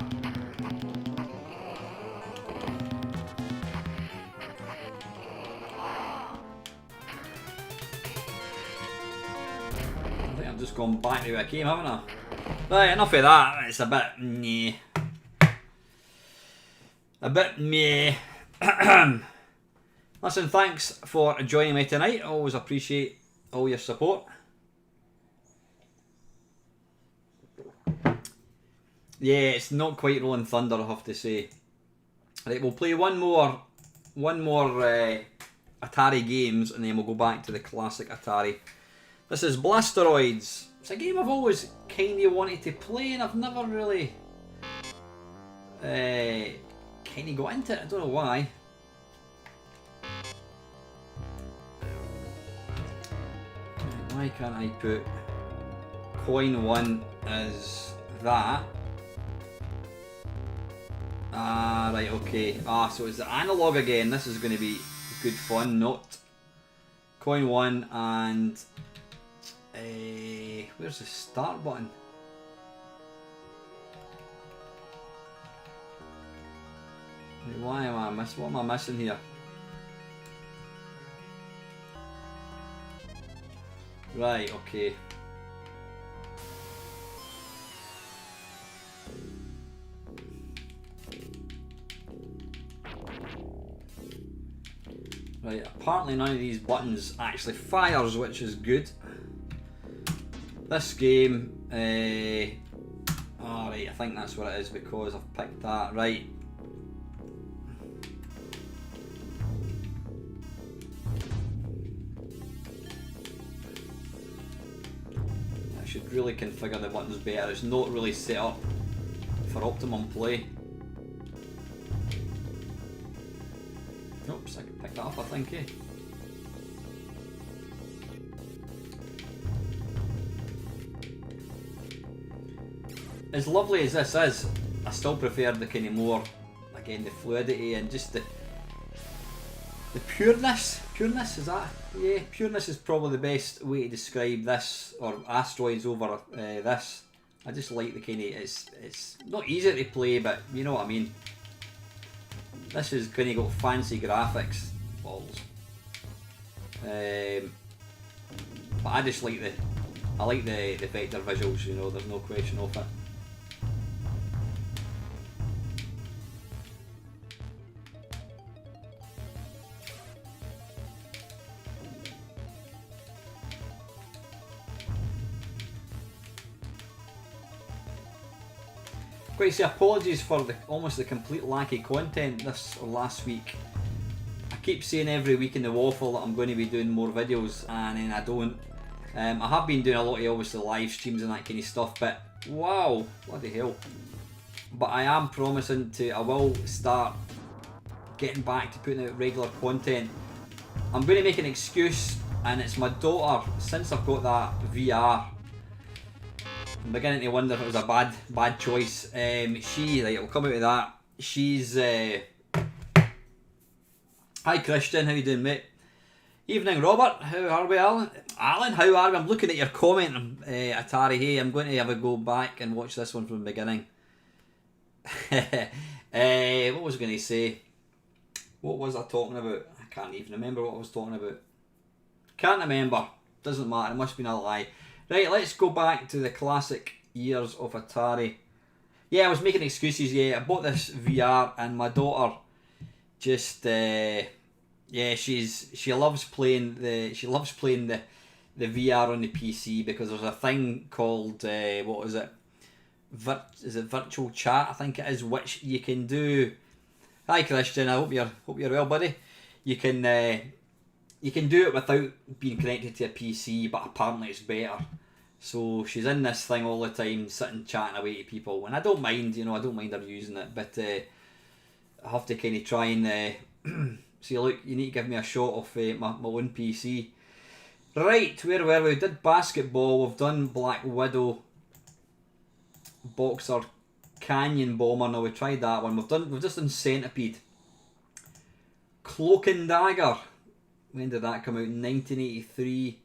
think I've just gone back to where I came, haven't I? Right, enough of that, it's a bit meh. A bit meh. Listen, thanks for joining me tonight. I always appreciate all your support. Yeah, it's not quite Rolling Thunder, I have to say. Right, we'll play one more Atari games, and then we'll go back to the classic Atari. This is Blasteroids. It's a game I've always kind of wanted to play, and I've never really kind of got into it. I don't know why. Why can't I put coin 1 as that? Ah, right, okay. Ah, so it's the analog again. This is going to be good fun. Not coin 1 and where's the start button? Why am I missing? What am I missing here? Right, okay. Right, apparently none of these buttons actually fires, which is good. This game, alright, I think that's what it is because I've picked that. Right. I should really configure the buttons better. It's not really set up for optimum play. Oops, I can pick that up, I think, eh? As lovely as this is, I still prefer the kind of more, again, the fluidity and just the pureness. Pureness, is that? Yeah, pureness is probably the best way to describe this, or Asteroids over this. I just like the kind of, it's not easy to play, but you know what I mean. This is kind of got fancy graphics, balls. But I just like the vector visuals, you know, there's no question of it. quite to say apologies for the almost the complete lack of content this or last week. I keep saying every week in the waffle that I'm going to be doing more videos, and then I don't. I have been doing a lot of obviously live streams and that kind of stuff, but wow, bloody hell. But I am promising I will start getting back to putting out regular content. I'm going to make an excuse, and it's my daughter. Since I've got that VR, I'm beginning to wonder if it was a bad choice. I'll come out of that. She's hi Christian, how you doing, mate? Evening, Robert. How are we, Alan? Alan, how are we? I'm looking at your comment, Atari. Hey, I'm going to have a go back and watch this one from the beginning. What was I going to say? What was I talking about? I can't even remember what I was talking about. Can't remember. Doesn't matter. It must have been a lie. Right, let's go back to the classic years of Atari. Yeah, I was making excuses. Yeah, I bought this VR, and my daughter just she loves playing the VR on the PC, because there's a thing called what is it? Is it virtual chat? I think it is, which you can do. Hi Christian, I hope you're well, buddy. You can do it without being connected to a PC, but apparently it's better. So she's in this thing all the time, sitting chatting away to people, and I don't mind, I don't mind her using it, but I have to kind of try and see. Look, you need to give me a shot of my own PC. Right, where were we? We did basketball. We've done Black Widow, Boxer, Canyon Bomber. Now we tried that one. We've just done Centipede, Cloak and Dagger. When did that come out? 1983.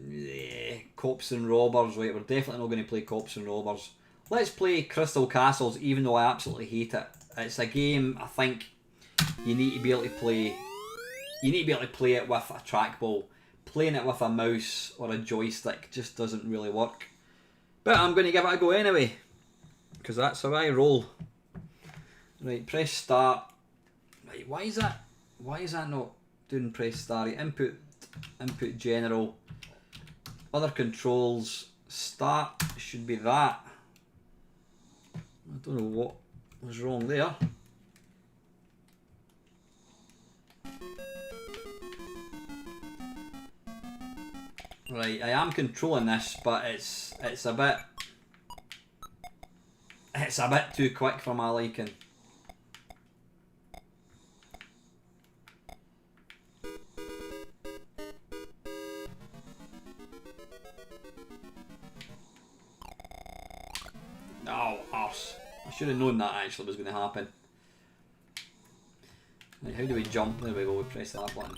Yeah, Cops and Robbers. Right, we're definitely not going to play Cops and Robbers. Let's play Crystal Castles, even though I absolutely hate it. It's a game I think you need to be able to play. You need to be able to play it with a trackball. Playing it with a mouse or a joystick just doesn't really work. But I'm going to give it a go anyway, because that's how I roll. Right, press start. Right, why is that not doing press start? Input general. Other controls. Start should be that. I don't know what was wrong there. Right, I am controlling this, but it's a bit too quick for my liking. Oh, arse. I should have known that actually was going to happen. Right, how do we jump? There we go, we press that button.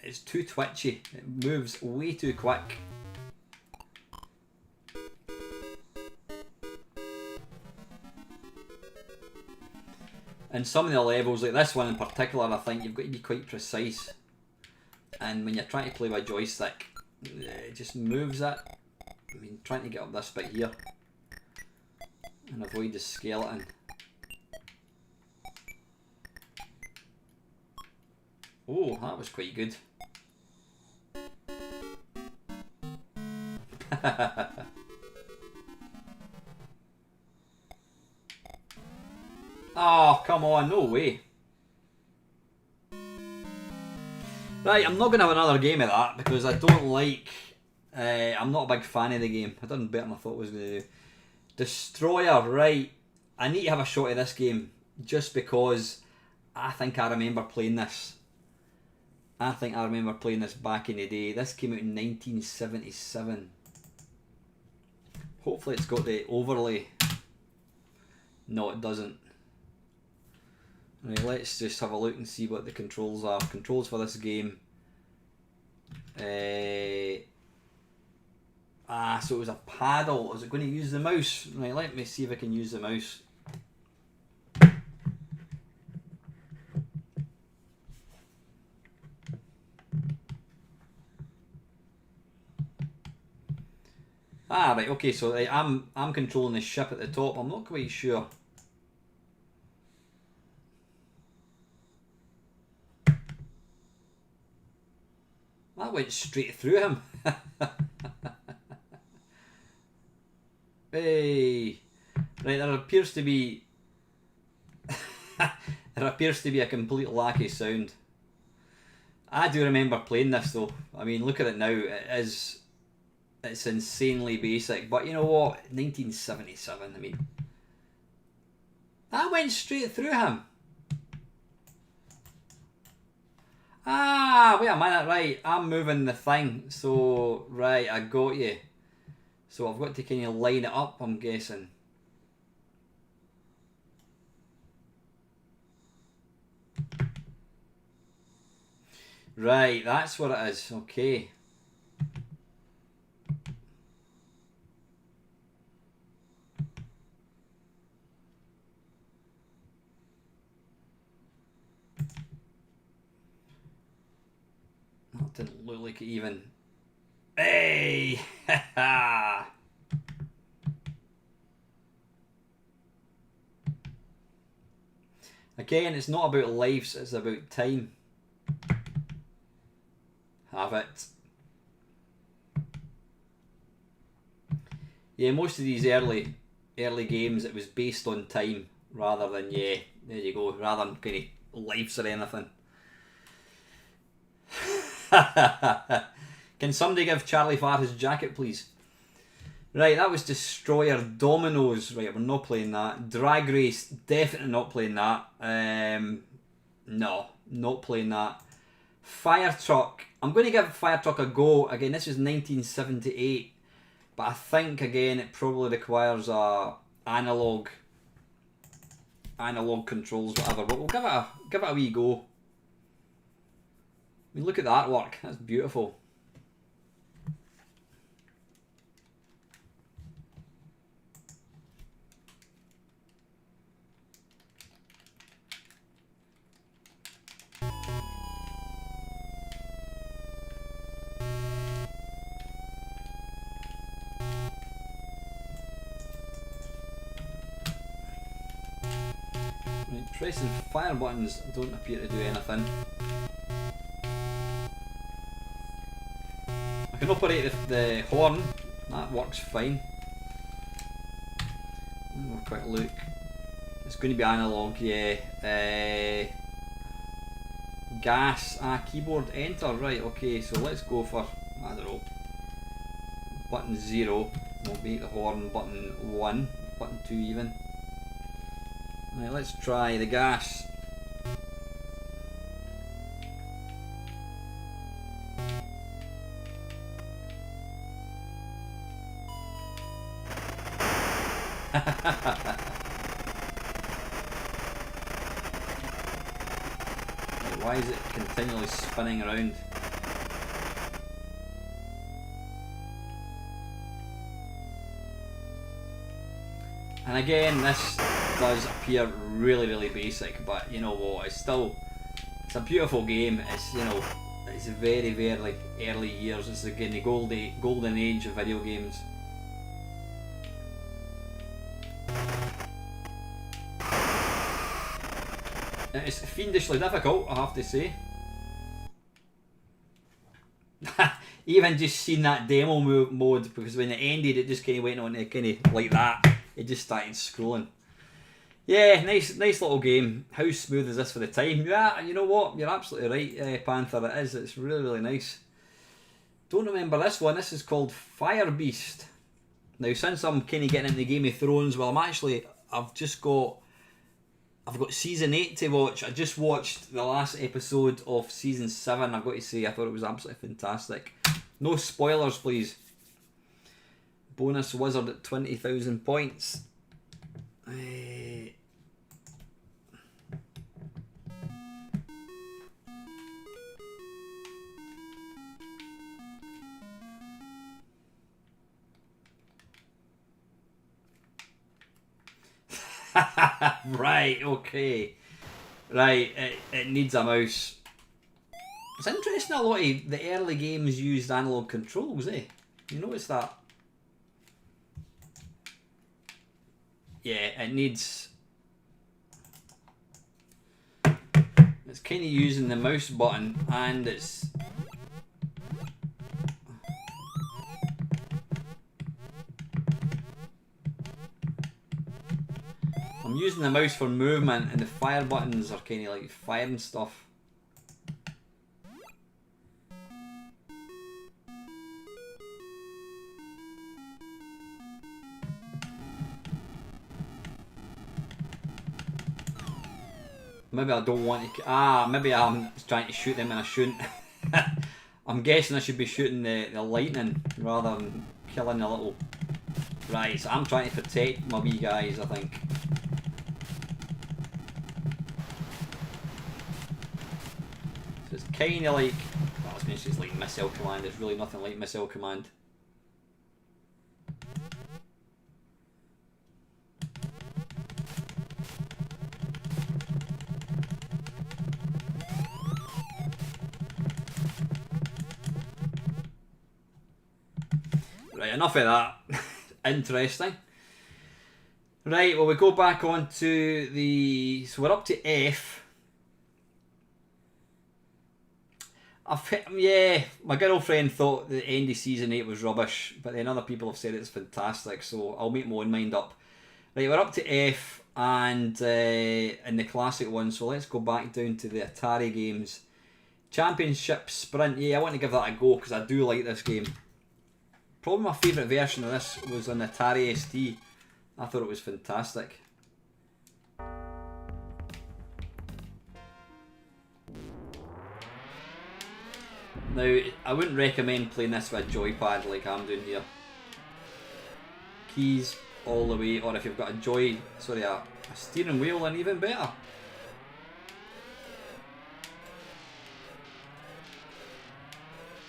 It's too twitchy. It moves way too quick. And some of the levels, like this one in particular, I think you've got to be quite precise. And when you're trying to play with a joystick, it just moves it. I mean, trying to get up this bit here and avoid the skeleton. Oh, that was quite good. Oh, come on, no way. Right, I'm not going to have another game of that because I don't like... I'm not a big fan of the game. I done better than I thought I was going to do. Destroyer, right. I need to have a shot of this game just because I think I remember playing this. I think I remember playing this back in the day. This came out in 1977. Hopefully it's got the overlay. No, it doesn't. Right, let's just have a look and see what the controls are. Controls for this game. So it was a paddle. Is it going to use the mouse? Right, let me see if I can use the mouse. Right, okay, so I'm controlling the ship at the top. I'm not quite sure. That went straight through him. Hey. Right, there appears to be there appears to be a complete lack of sound. I do remember playing this though. I mean, look at it now. It's insanely basic. But you know what? 1977. I mean, that went straight through him. Ah, wait a minute. Right, I'm moving the thing. So right, I got you. So I've got to kind of line it up, I'm guessing. Right, that's what it is. Okay. That didn't look like it even. Hey! Again, it's not about lives, it's about time. Have it. Yeah, most of these early games, it was based on time rather than, yeah, there you go, rather than kind of lives or anything. Can somebody give Charlie Farr his jacket, please? Right, that was Destroyer. Dominoes. Right, we're not playing that. Drag Race. Definitely not playing that. No, not playing that. Fire Truck. I'm going to give Fire Truck a go. Again, this is 1978. But I think, again, it probably requires a analog controls, whatever. But we'll give it a wee go. I mean, look at the artwork. That's beautiful. Right, pressing fire buttons don't appear to do anything. I can operate the horn, that works fine. Have a quick look. It's going to be analog, yeah. Gas, keyboard enter, right, okay, so let's go for, I don't know, button 0. We'll make the horn button 1, button 2 even. Right, let's try the gas. Why is it continually spinning around? And again, this does appear really, really basic, but you know what? It's a beautiful game. It's, you know, it's very, very early years. It's again the golden age of video games. It's fiendishly difficult, I have to say. Even just seeing that demo mode, because when it ended, it just kind of went on kind of like that. It just started scrolling. Yeah, nice little game. How smooth is this for the time? Yeah, you know what? You're absolutely right, Panther. It is. It's really, really nice. Don't remember this one. This is called Fire Beast. Now, since I'm kind of getting into Game of Thrones, well, I've got season 8 to watch. I just watched the last episode of season 7. I've got to say, I thought it was absolutely fantastic. No spoilers, please. Bonus wizard at 20,000 points. Right, okay. Right, it needs a mouse. It's interesting, a lot of the early games used analog controls, eh? You notice that? Yeah, it needs... It's kind of using the mouse button, and it's I'm using the mouse for movement, and the fire buttons are kind of like firing stuff. Maybe I don't want to. Maybe I'm trying to shoot them and I shouldn't. I'm guessing I should be shooting the lightning rather than killing the little. Right, so I'm trying to protect my wee guys, I think. So it's kind of like. Well, I was going to say it's like missile command. It's really nothing like missile command. Right, enough of that. Interesting. Right, well we go back on to the... So we're up to F. Yeah, my girlfriend thought the end of Season 8 was rubbish, but then other people have said it's fantastic, so I'll make my own mind up. Right, we're up to F, and in the classic one, so let's go back down to the Atari games. Championship Sprint, yeah, I want to give that a go, because I do like this game. Probably my favourite version of this was on the Atari ST. I thought it was fantastic. Now, I wouldn't recommend playing this with a joypad like I'm doing here. Keys all the way, or if you've got a steering wheel, then even better.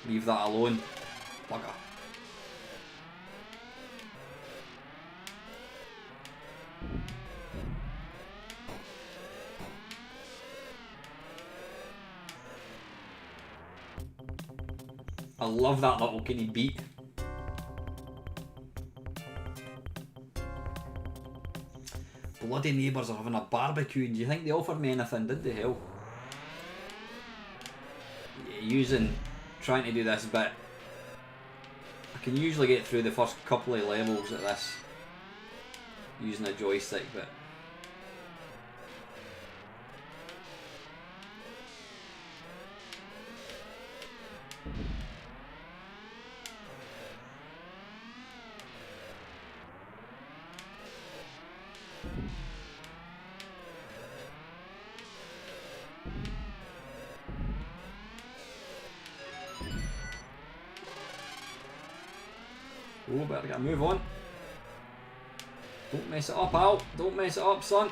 Leave that alone. Bugger. I love that little kind of beat. Bloody neighbours are having a barbecue. Do you think they offered me anything? Did they? Hell? Yeah, trying to do this bit. I can usually get through the first couple of levels at this using a joystick, but oh, better get a move on. Don't mess it up, Al. Don't mess it up, son.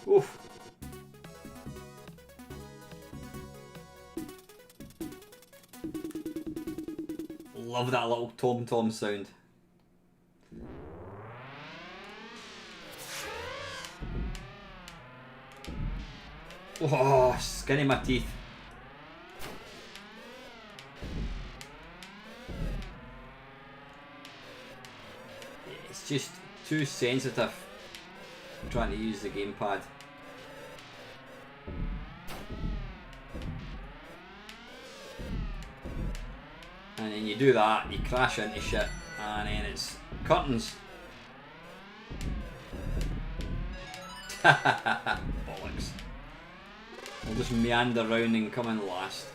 Oof. Love that little tom-tom sound. Oh, skin in my teeth. It's just too sensitive trying to use the gamepad. And then you do that, you crash into shit, and then it's curtains. Bollocks. I'll just meander around and come in last.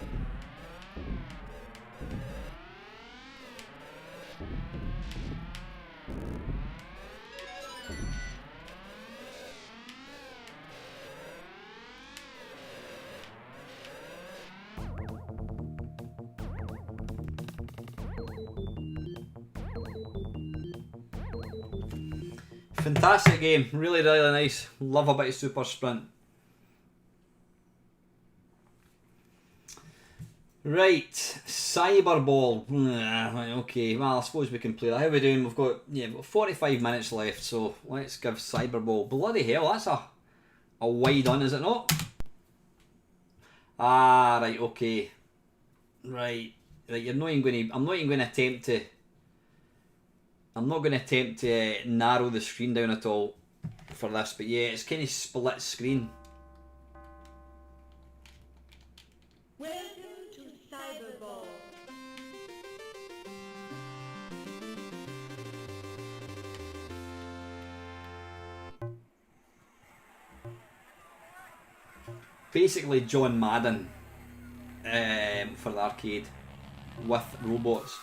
Fantastic game, really nice. Love a bit of Super Sprint. Right, Cyberball. Okay, well I suppose we can play that. How are we doing? We've got 45 minutes left, so let's give Cyberball. Bloody hell, that's a wide on, is it not? Ah, right, okay. Right, you're not even going to. I'm not even going to attempt to. I'm not going to attempt to narrow the screen down at all for this, but yeah, it's kind of split screen. Welcome to Cyberball. basically John Madden for the arcade with robots.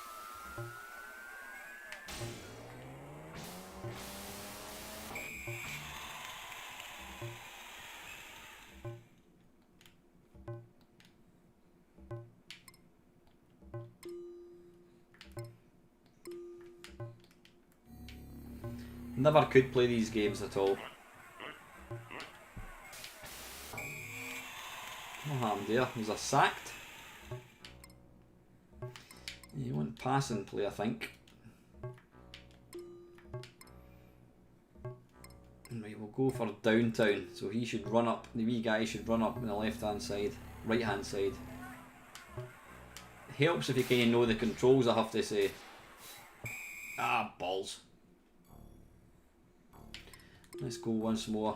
Never could play these games at all. No harm there. Was I sacked? You want pass and play, I think. Right, we'll go for downtown. So he should run up. The wee guy should run up on the left hand side, right hand side. Helps if you kind of know the controls, I have to say. Ah, balls. Let's go once more.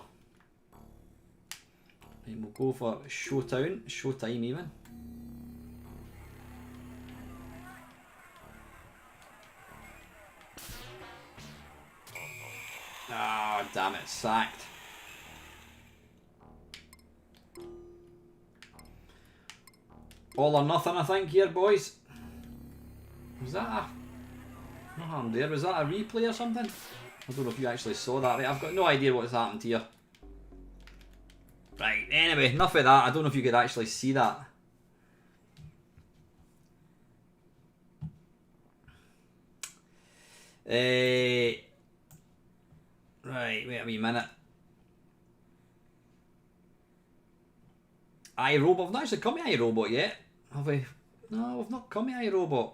And we'll go for showtime even. Ah, damn it, sacked. All or nothing, I think, here, boys. Was that a... No harm there. Was that a replay or something? I don't know if you actually saw that. Right, I've got no idea what's happened here. Right, anyway, enough of that. I don't know if you could actually see that. Right, wait a wee minute. iRobot. We've not actually come to iRobot yet, have we? No, we've not come to iRobot.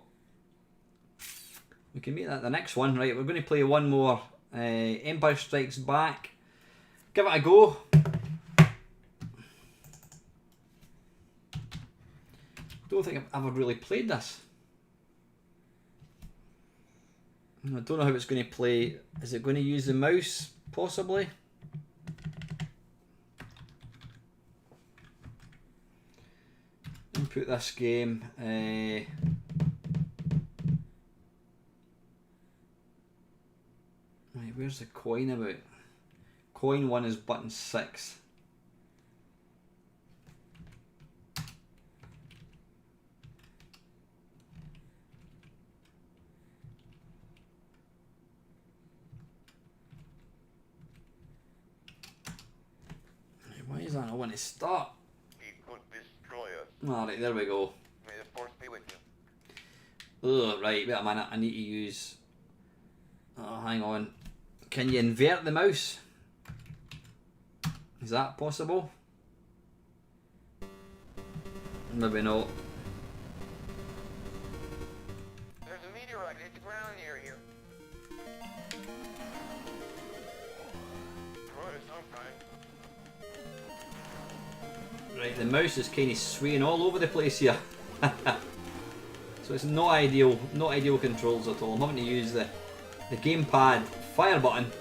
We can make that the next one. Right, we're going to play one more. Empire Strikes Back. Give it a go. Don't think I've ever really played this. I don't know how it's going to play. Is it going to use the mouse? Possibly. Input this game. Right, where's the coin about? Coin 1 is button 6. Why is that not want to start? He could destroy us. Alright, there we go. May the force be with you. Ugh, right, wait a minute, I need to use... Oh, hang on. Can you invert the mouse? Is that possible? Maybe not. There's a meteorite hit the ground near here. Destroyed of some kind. Right, the mouse is kind of swaying all over the place here. So it's not ideal controls at all. I'm having to use the gamepad fire button.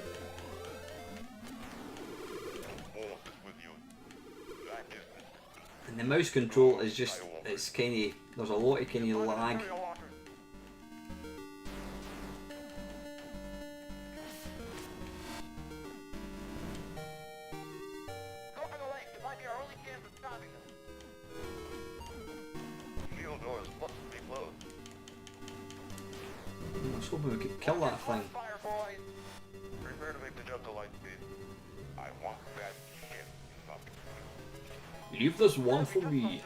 And the mouse control is just, it's kind of, there's a lot of kind of lag. I was hoping we could kill that thing. Prepare to make the jump to light speed. I want that ship. Leave this one for me.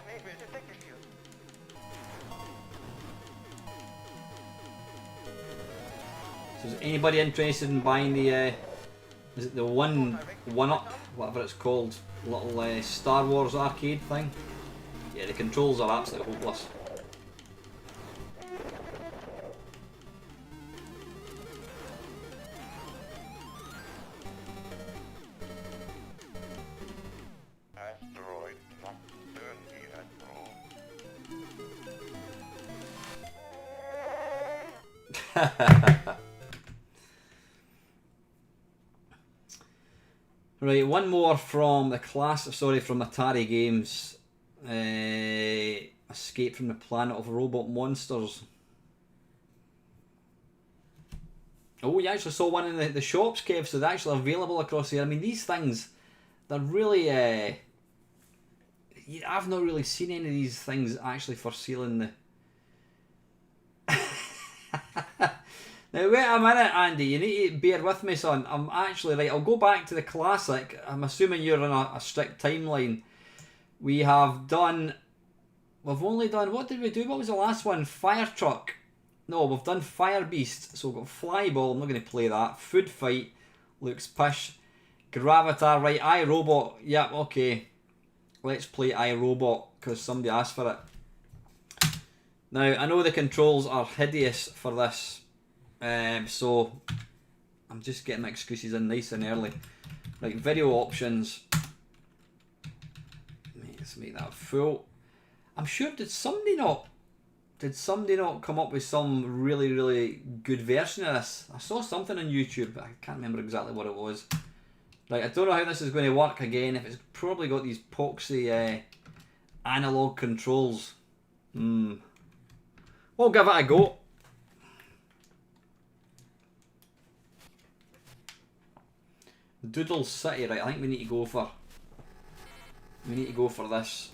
So is anybody interested in buying the is it the one up, whatever it's called, little Star Wars arcade thing? Yeah, the controls are absolutely hopeless. Asteroid not certainly at all. Right, one more from the from Atari games. Escape from the Planet of Robot Monsters. Oh, you actually saw one in the shops, Kev, so they're actually available across here. I mean, these things, they're really I've not really seen any of these things actually for sealing the... Now wait a minute, Andy, you need to bear with me, son. I'm actually, right, I'll go back to the classic. I'm assuming you're on a strict timeline. We've only done, what did we do? What was the last one? Fire Truck. No, we've done Fire Beast. So we've got Flyball, I'm not going to play that. Food Fight, looks pish. Gravatar, right, iRobot, yep, okay. Let's play iRobot, because somebody asked for it. Now, I know the controls are hideous for this, so I'm just getting my excuses in nice and early. Right, video options. Let's make that full. I'm sure, did somebody not come up with some really, really good version of this? I saw something on YouTube, but I can't remember exactly what it was. Right, I don't know how this is going to work again, if it's probably got these poxy analog controls. We'll give it a go. Doodle City, right, I think we need to go for this.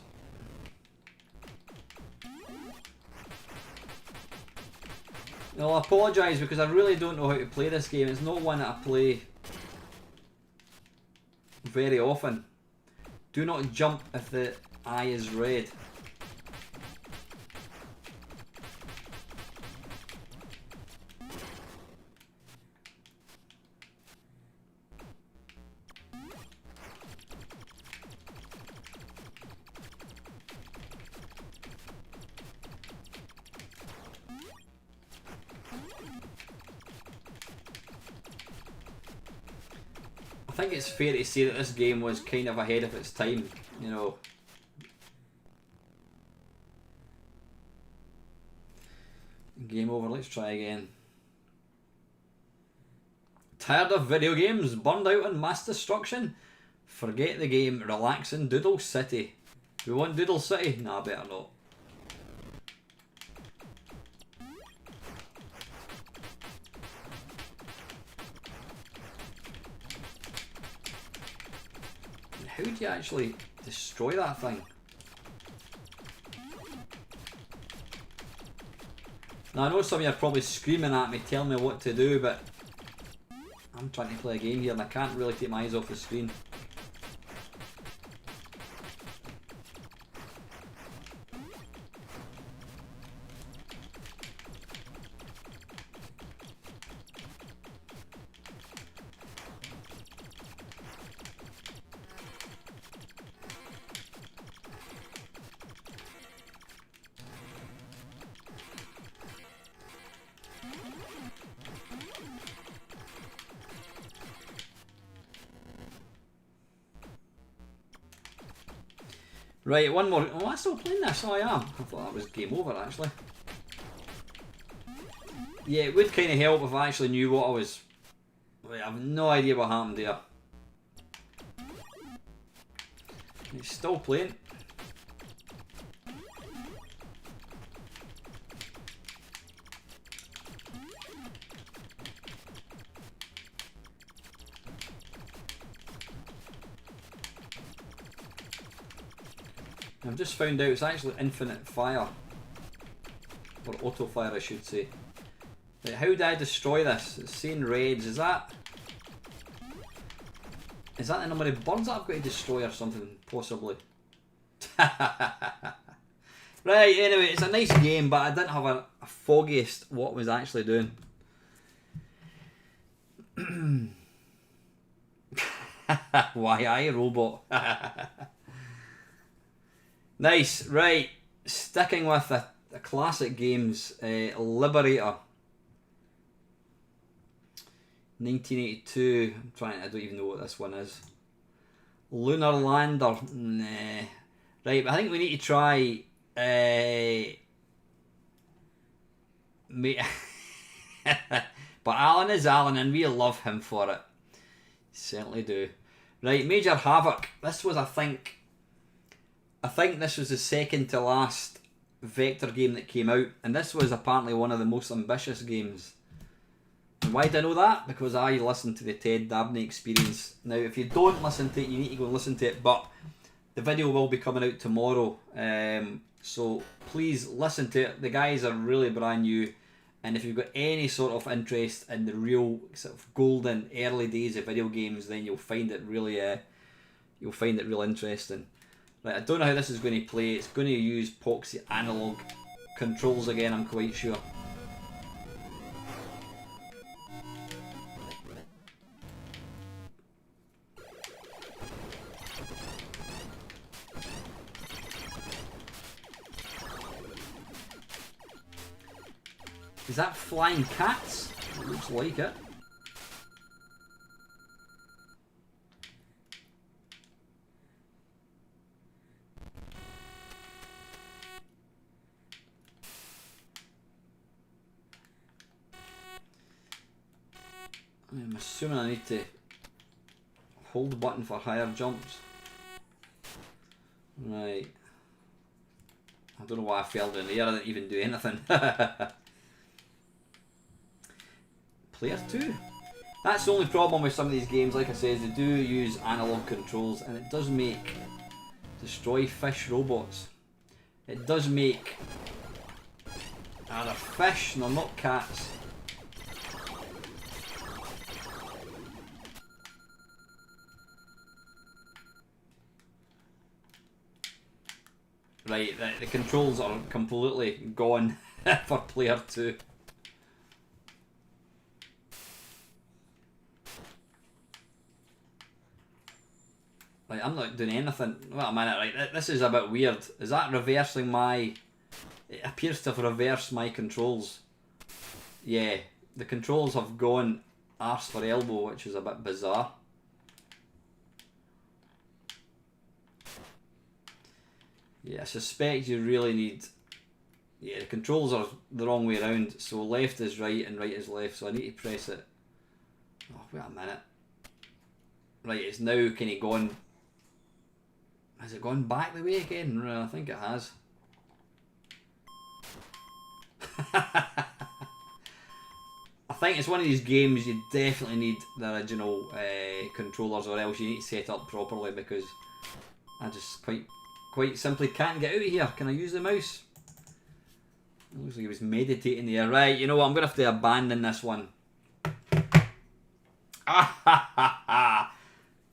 Now, I apologise because I really don't know how to play this game. It's not one that I play very often. Do not jump if the eye is red. I think it's fair to say that this game was kind of ahead of its time, you know. Game over, let's try again. Tired of video games? Burned out on mass destruction? Forget the game, relax in Doodle City. Do we want Doodle City? Nah, better not. How do you actually destroy that thing? Now I know some of you are probably screaming at me, telling me what to do, but I'm trying to play a game here and I can't really take my eyes off the screen. Right, one more. Oh, I'm still playing this. Oh, I am. I thought that was game over, actually. Yeah, it would kind of help if I actually knew what I was... Wait, I have no idea what happened there. He's still playing. I've just found out it's actually infinite fire. Or auto fire, I should say. Right, how do I destroy this? It's saying raids. Is that the number of birds that I've got to destroy or something? Possibly. Right, anyway, it's a nice game, but I didn't have a foggiest what I was actually doing. Why iRobot? Nice, right. Sticking with the classic games, Liberator. 1982. I don't even know what this one is. Lunar Lander. Nah. Right, but I think we need to try. But Alan is Alan, and we love him for it. Certainly do. Right, Major Havoc. This was, I think this was the second to last Vector game that came out, and this was apparently one of the most ambitious games. And why do I know that? Because I listened to the Ted Dabney Experience. Now, if you don't listen to it, you need to go and listen to it, but the video will be coming out tomorrow. So please listen to it. The guys are really brand new, and if you've got any sort of interest in the real sort of golden early days of video games, then you'll find it really real interesting. Right, I don't know how this is going to play. It's going to use Poxy analog controls again, I'm quite sure. Is that flying cats? It looks like it. I'm assuming I need to hold the button for higher jumps. Right. I don't know why I fell down there. I didn't even do anything. Player 2. That's the only problem with some of these games, like I said, they do use analog controls, and it does make destroy fish robots. It does make they're fish, they're not cats. Right, the controls are completely gone for player 2. Like, I'm not doing anything. Wait a minute, right, this is a bit weird. Is that reversing my... It appears to have reversed my controls. Yeah, the controls have gone arse for elbow, which is a bit bizarre. Yeah, I suspect you really need... Yeah, the controls are the wrong way around. So left is right and right is left, so I need to press it. Oh, wait a minute. Right, it's now kind of gone... Has it gone back the way again? I think it has. I think it's one of these games you definitely need the original controllers, or else you need to set up properly, because I just quite simply can't get out of here. Can I use the mouse? It looks like he was meditating there. Right, you know what? I'm going to have to abandon this one.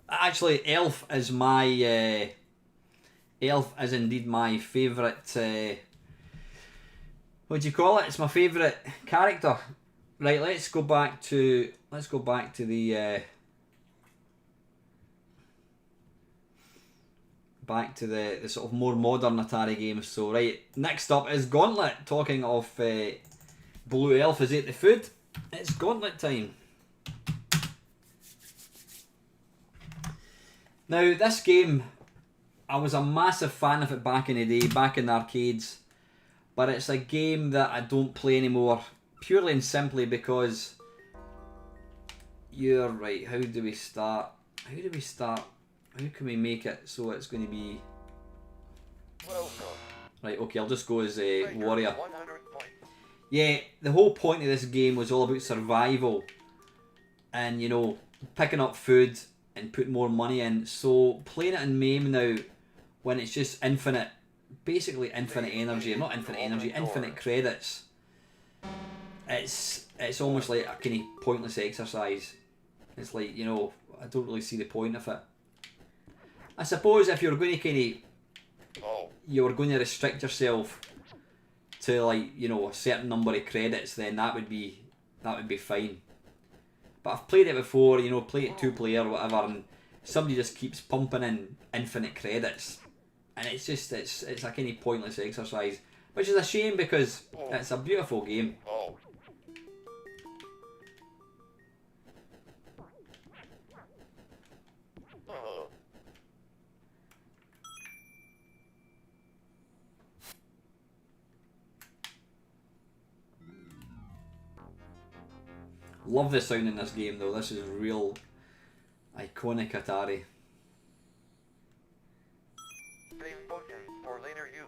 Actually, Elf is my... Elf is indeed my favourite... what do you call it? It's my favourite character. Right, let's go back to the... back to the sort of more modern Atari games. So right, next up is Gauntlet. Talking of Blue Elf has ate the food. It's Gauntlet time. Now this game, I was a massive fan of it back in the day, back in the arcades, but it's a game that I don't play anymore, purely and simply because you're right. How do we start? How can we make it so it's going to be... Right, okay, I'll just go as a warrior. Yeah, the whole point of this game was all about survival and, you know, picking up food and putting more money in. So playing it in MAME now, when it's just infinite, basically infinite energy, or not infinite energy, infinite credits, it's almost like a kind of pointless exercise. It's like, you know, I don't really see the point of it. I suppose if you're going to you're going to restrict yourself to, like, you know, a certain number of credits, then that would be fine. But I've played it before, you know, play it 2-player or whatever, and somebody just keeps pumping in infinite credits, and it's just it's a kind of pointless exercise, which is a shame because it's a beautiful game. Love the sound in this game though. This is real iconic Atari. Save potions for later use.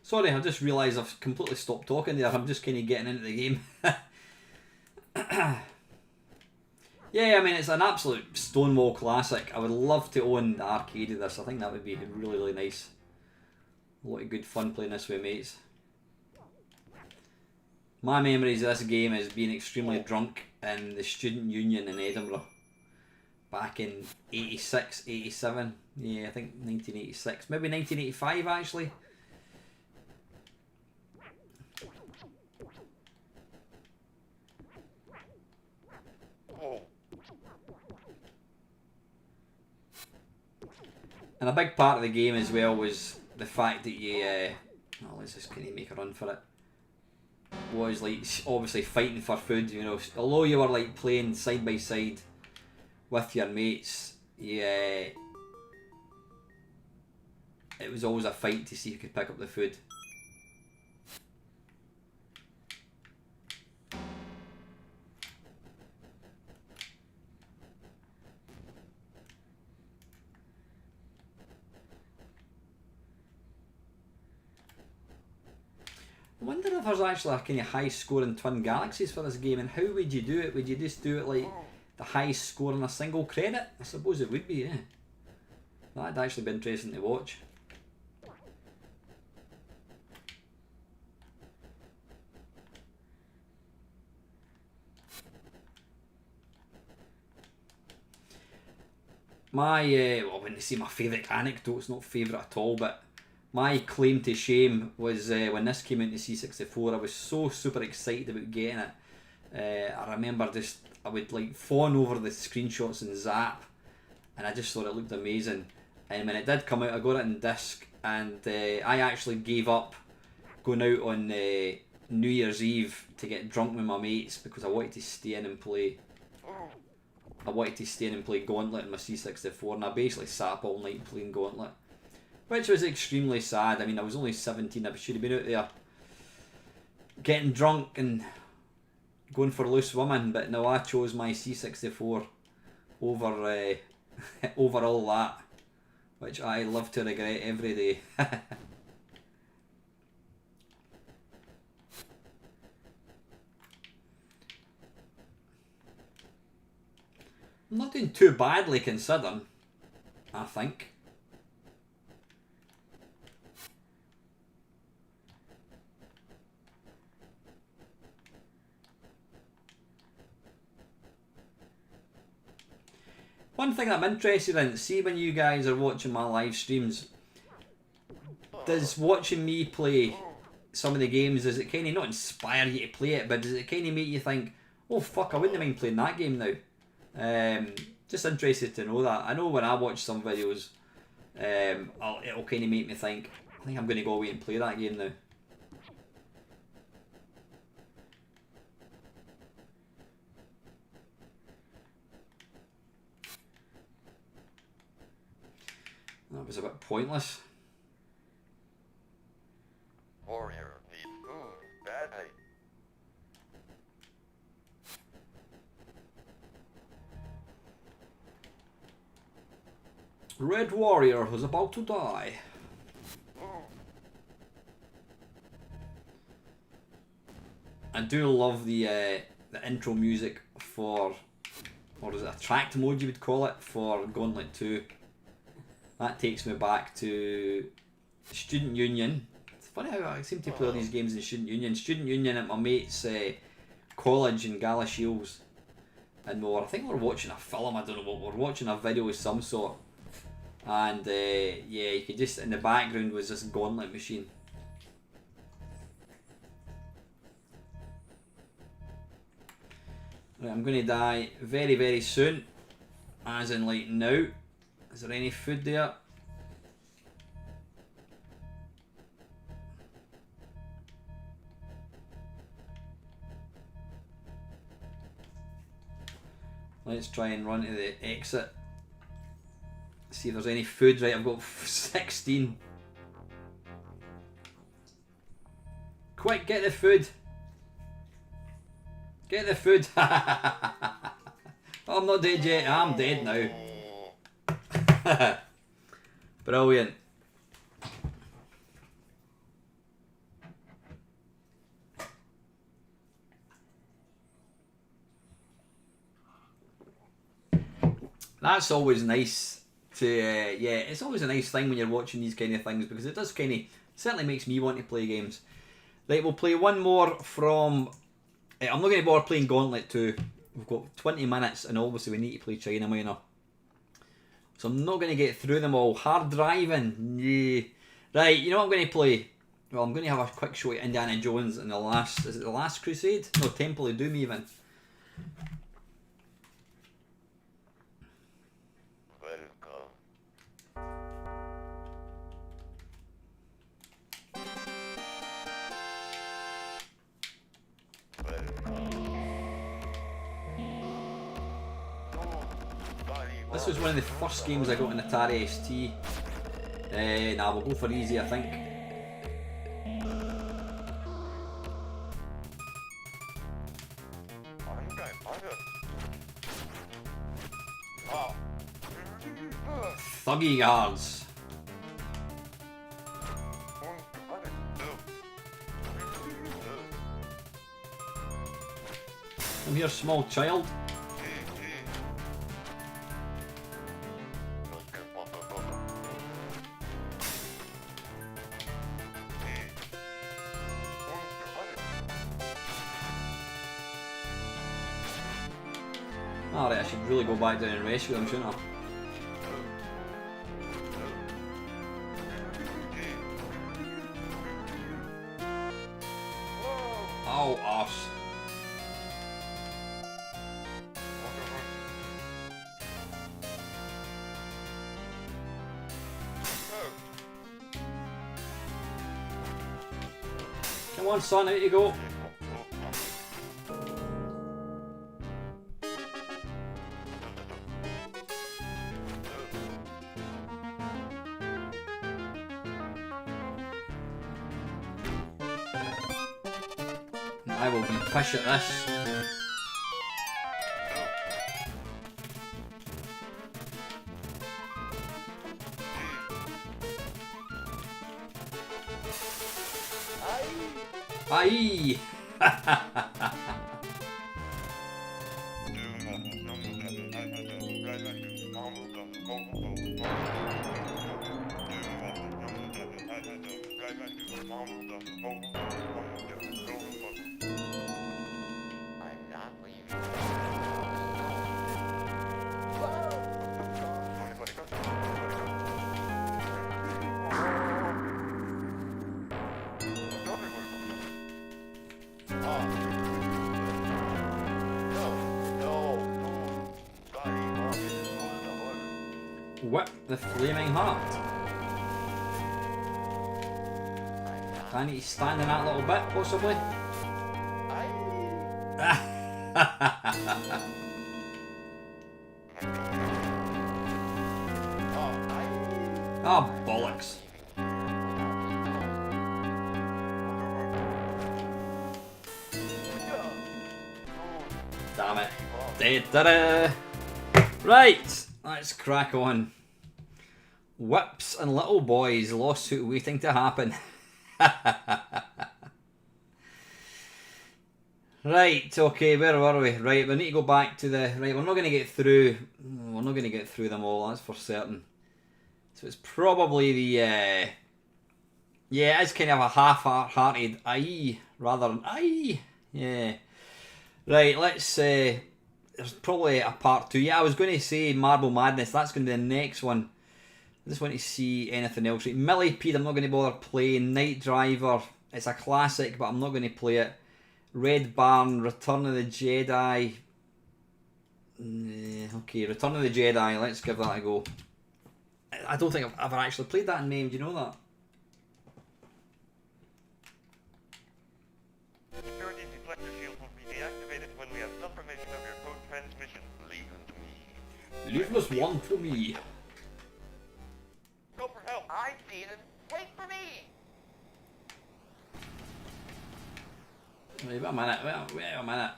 Sorry, I just realised I've completely stopped talking there. I'm just kind of getting into the game. Yeah, I mean, it's an absolute Stonewall classic. I would love to own the arcade of this. I think that would be really, really nice. A lot of good fun playing this with mates. My memories of this game is being extremely drunk in the student union in Edinburgh back in 86, 87. Yeah, I think 1986. Maybe 1985 actually. And a big part of the game as well was the fact that you, oh, let's just kind of make a run for it, was like obviously fighting for food, you know. Although you were like playing side by side with your mates, yeah, it was always a fight to see who could pick up the food. I wonder if there's actually a kind of high scoring Twin Galaxies for this game, and how would you do it? Would you just do it like the highest score in a single credit? I suppose it would be, yeah. That'd actually be interesting to watch. My, well, I wouldn't say my favourite anecdote, it's not favourite at all, but my claim to shame was when this came into C64, I was so super excited about getting it. I remember just, I would like fawn over the screenshots and zap, and I just thought it looked amazing. And when it did come out, I got it in disc, and I actually gave up going out on New Year's Eve to get drunk with my mates because I wanted to stay in and play. I wanted to stay in and play Gauntlet on my C64, and I basically sat up all night playing Gauntlet, which was extremely sad. I mean, I was only 17, I should have been out there getting drunk and going for loose women, but no, I chose my C64 over over all that, which I live to regret every day. I'm not doing too badly considering, I think. One thing I'm interested in, see when you guys are watching my live streams, does watching me play some of the games, does it kind of not inspire you to play it, but does it kind of make you think, oh fuck, I wouldn't mind playing that game now? Just interested to know that. I know when I watch some videos, it'll kind of make me think, I think I'm going to go away and play that game now. That was a bit pointless. Warrior needs food badly. Red Warrior was about to die. I do love the intro music for, or is it attract mode you would call it, for Gauntlet 2. That takes me back to Student Union. It's funny how I seem to play all these games in Student Union. Student Union at my mate's college in Galashiels. And I think we were watching a film, I don't know what, we were watching a video of some sort. And yeah, you could just, in the background was this Gauntlet machine. Right, I'm going to die very, very soon. As in like now. Is there any food there? Let's try and run to the exit. See if there's any food. Right, I've got 16. Quick, get the food. Get the food. Oh, I'm not dead yet. I'm dead now. Brilliant. That's always nice to, yeah, it's always a nice thing when you're watching these kind of things, because it does kind of, certainly makes me want to play games. Right, we'll play one more from, I'm not going to bother playing Gauntlet 2. We've got 20 minutes, and obviously we need to play China Minor. So I'm not going to get through them all. Hard driving, yeah. Right, you know what I'm going to play? Well, I'm going to have a quick show at Indiana Jones and the last, is it the Last Crusade? No, Temple of Doom even. This was one of the first games I got on Atari ST. Nah, we'll go for easy, I think. Thuggy guards. Come here, small child. Alright, I should really go back down and rescue them, shouldn't I? Oh, arse. Come on, son, out you go. I will be pish at this. Aye! Whip the flaming heart. I need to stand in that little bit, possibly. Oh, bollocks. Damn it. Da-da-da. Right, let's crack on. Whips and little boys, lawsuit waiting to happen. Right, okay, where were we? Right, we need to go back to the... Right, we're not going to get through... We're not going to get through them all, that's for certain. So it's probably the... Yeah, it's kind of a half-hearted aye, rather than aye. Yeah. Right, let's... There's probably a part 2. Yeah, I was going to say Marble Madness, that's going to be the next one. I just want to see anything else. Right, Millipede, I'm not going to bother playing. Night Driver, it's a classic, but I'm not going to play it. Red Barn, Return of the Jedi. Okay, Return of the Jedi, let's give that a go. I don't think I've ever actually played that in MAME, do you know that? Security deflector shield will be deactivated when we have confirmation of your code transmission. Leave them to me. Leave this one to me. Go for help. I see it. Wait for me. Wait a minute, wait a minute.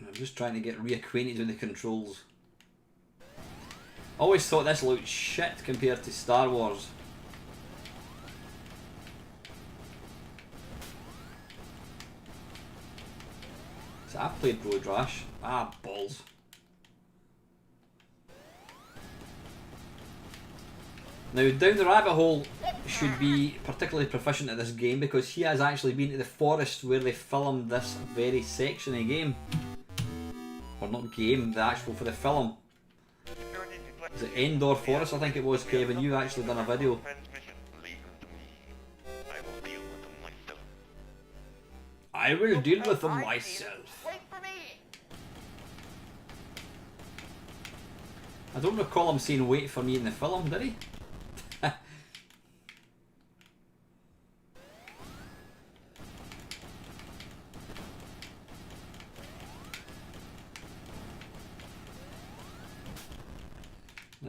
I'm just trying to get reacquainted with the controls. Always thought this looked shit compared to Star Wars. So I've played Road Rash. Ah, balls. Now, Down the Rabbit Hole should be particularly proficient at this game because he has actually been to the forest where they filmed this very section of game. Or not game, the actual for the film. Is it Endor Forest, I think it was, Kevin? You actually done a video. I will deal with them myself. I don't recall him saying wait for me in the film, did he?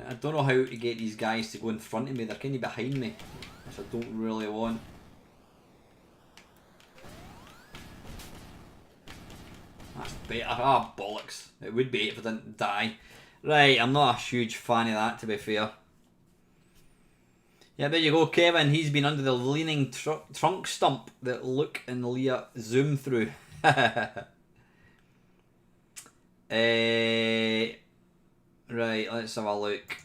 I don't know how to get these guys to go in front of me. They're kind of behind me, which I don't really want. That's better. Ah, bollocks. It would be if I didn't die. Right, I'm not a huge fan of that, to be fair. Yeah, there you go, Kevin. He's been under the leaning trunk stump that Luke and Leah zoom through. Right, let's have a look.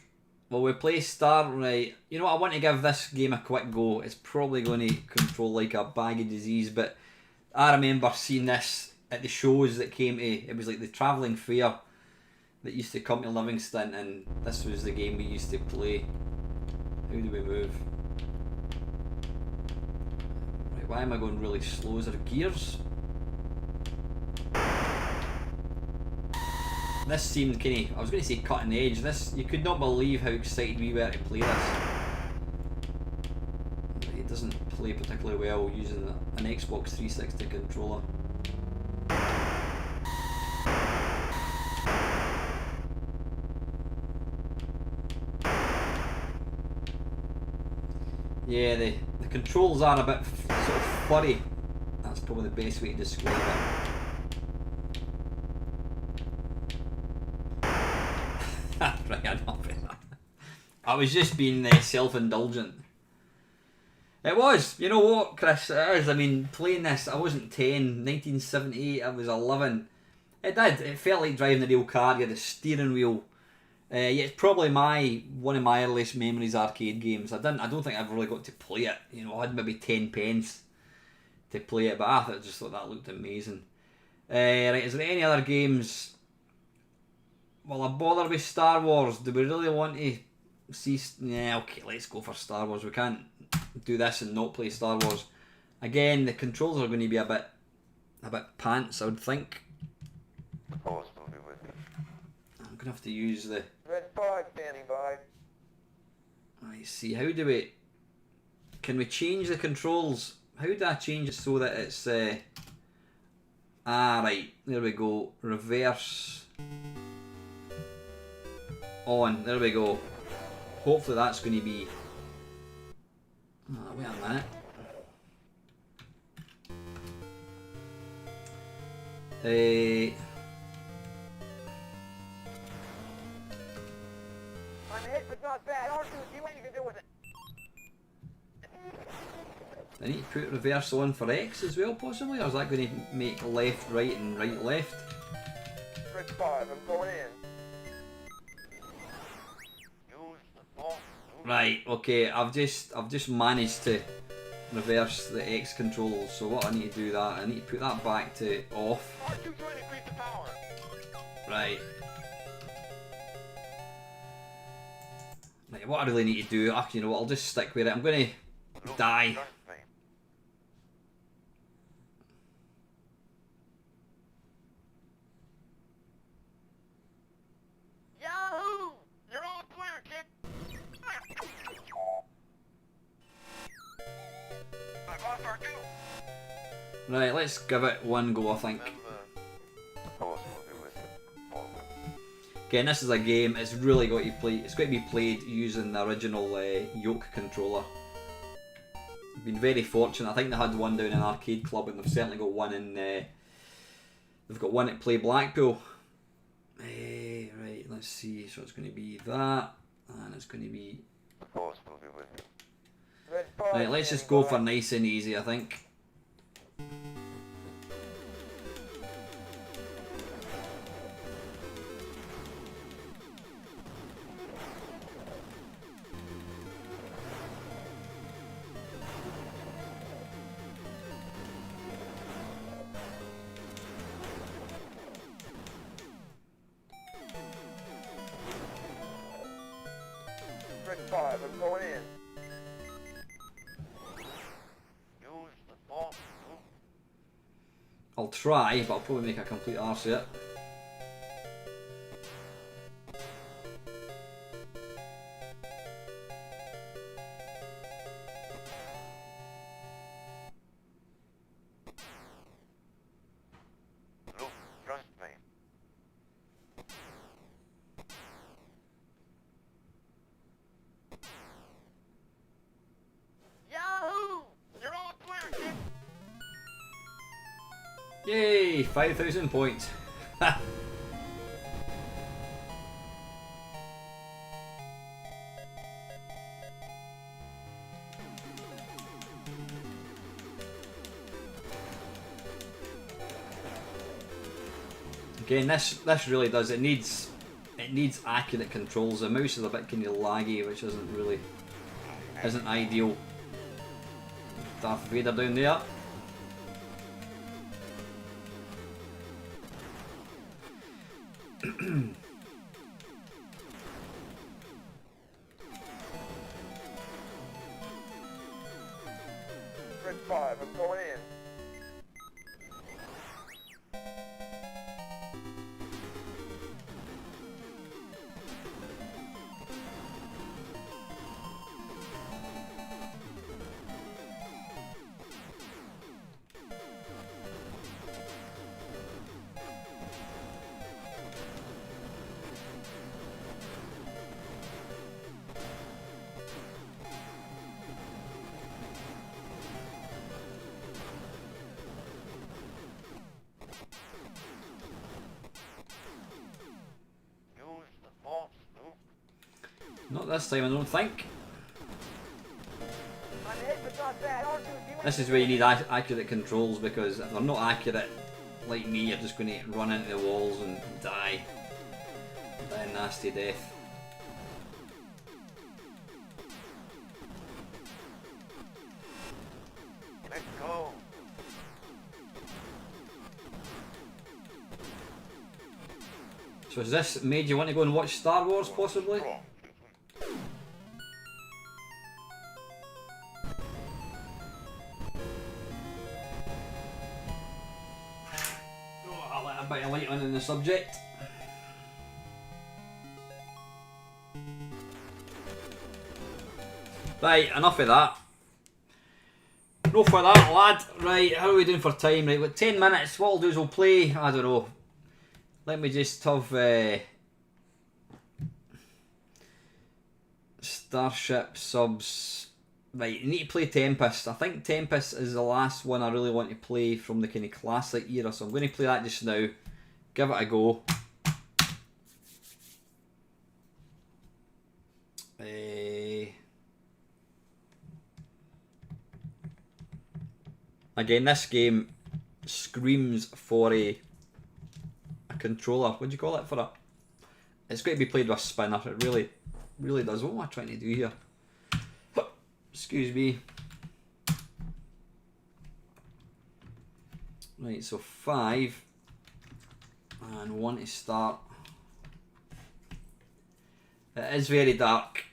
Well, we play Star, right. You know what, I want to give this game a quick go. It's probably going to control like a bag of disease, but I remember seeing this at the shows that came to, it was like the travelling fair that used to come to Livingston, and this was the game we used to play. How do we move? Right, why am I going really slow? Is there gears? This seemed kind of, I was going to say cutting edge. This, you could not believe how excited we were to play this. It doesn't play particularly well using an Xbox 360 controller. Yeah, the controls are a bit sort of furry. That's probably the best way to describe it. Right, enough of that. I was just being self-indulgent. It was. You know what, Chris? It is. I mean, playing this, I wasn't 10. 1978, I was 11. It did. It felt like driving a real car. You had a steering wheel. Yeah, it's probably one of my earliest memories arcade games. I don't think I've really got to play it. You know, I had maybe 10 pence to play it, but I just thought that looked amazing. Right, is there any other games? Well, I bother with Star Wars. Do we really want to see? Yeah, okay, let's go for Star Wars. We can't do this and not play Star Wars. Again, the controls are going to be a bit pants, I would think. I'm going to have to use the... Red 5 standing by. I see. How do we... Can we change the controls? How do I change it so that it's... right. There we go. Reverse... On. There we go. Hopefully that's going to be... wait a minute. I'm hit, but not bad. R2, see what you can do with it. I need to put reverse on for X as well, possibly? Or is that going to make left, right, and right, left? Red 5, I'm going in. Right, okay, I've just managed to reverse the X controls, so what I need to do that, I need to put that back to off. R2 trying to increase the power. Right. Right, what I really need to do, actually, you know what, I'll just stick with it. I'm going to die. Yahoo! You're all clear, kid. I lost R2. Right, let's give it one go, I think. Again, this is a game, it's really got to play, it's got to be played using the original yoke controller. I've been very fortunate. I think they had one down in an arcade club, and they've certainly got one in, they've got one at Play Blackpool. Right, let's see, so it's going to be that, and it's going to be... Right, let's just go for nice and easy, I think. Red 5, I'm going in. Use the force. I'll try, but I'll probably make a complete arse of it. Look, trust me. Yahoo! You're all clear, kid. Yay! 5,000 points. Again, this really does. It needs accurate controls. The mouse is a bit kind of laggy, which isn't ideal. Darth Vader down there. Red 5, I'm going in. Use the force, Luke. Not this time, I don't think. This is where you need accurate controls, because if they're not accurate, like me, you're just going to run into the walls and die. Die a nasty death. Let's go. So has this made you want to go and watch Star Wars, possibly? Oh, I'll let a bit of light on in the subject. Right, enough of that. No for that, lad. Right, how are we doing for time? Right, with 10 minutes, what I'll do is we'll play, I don't know. Let me just have Starship subs. Right, you need to play Tempest. I think Tempest is the last one I really want to play from the kind of classic era, so I'm going to play that just now. Give it a go. Again, this game screams for a controller. What do you call it for a? It's going to be played with a spinner. It really does. What am I trying to do here? Excuse me. Right, so 5 and 1 to start. It is very dark.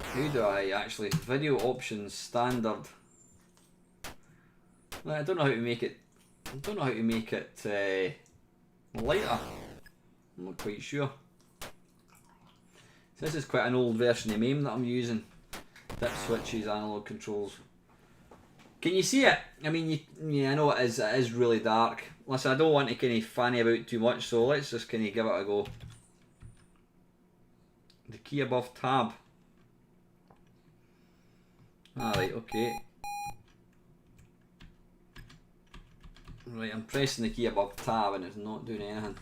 How do I actually video options standard? I don't know how to make it. I don't know how to make it lighter. I'm not quite sure. So this is quite an old version of MAME that I'm using. Dip switches, analog controls. Can you see it? I mean, yeah, I know it is. It is really dark. Listen, I don't want to kind of fanny about too much, so let's just kind of give it a go. The key above tab. Alright, okay. Right, I'm pressing the key above tab and it's not doing anything.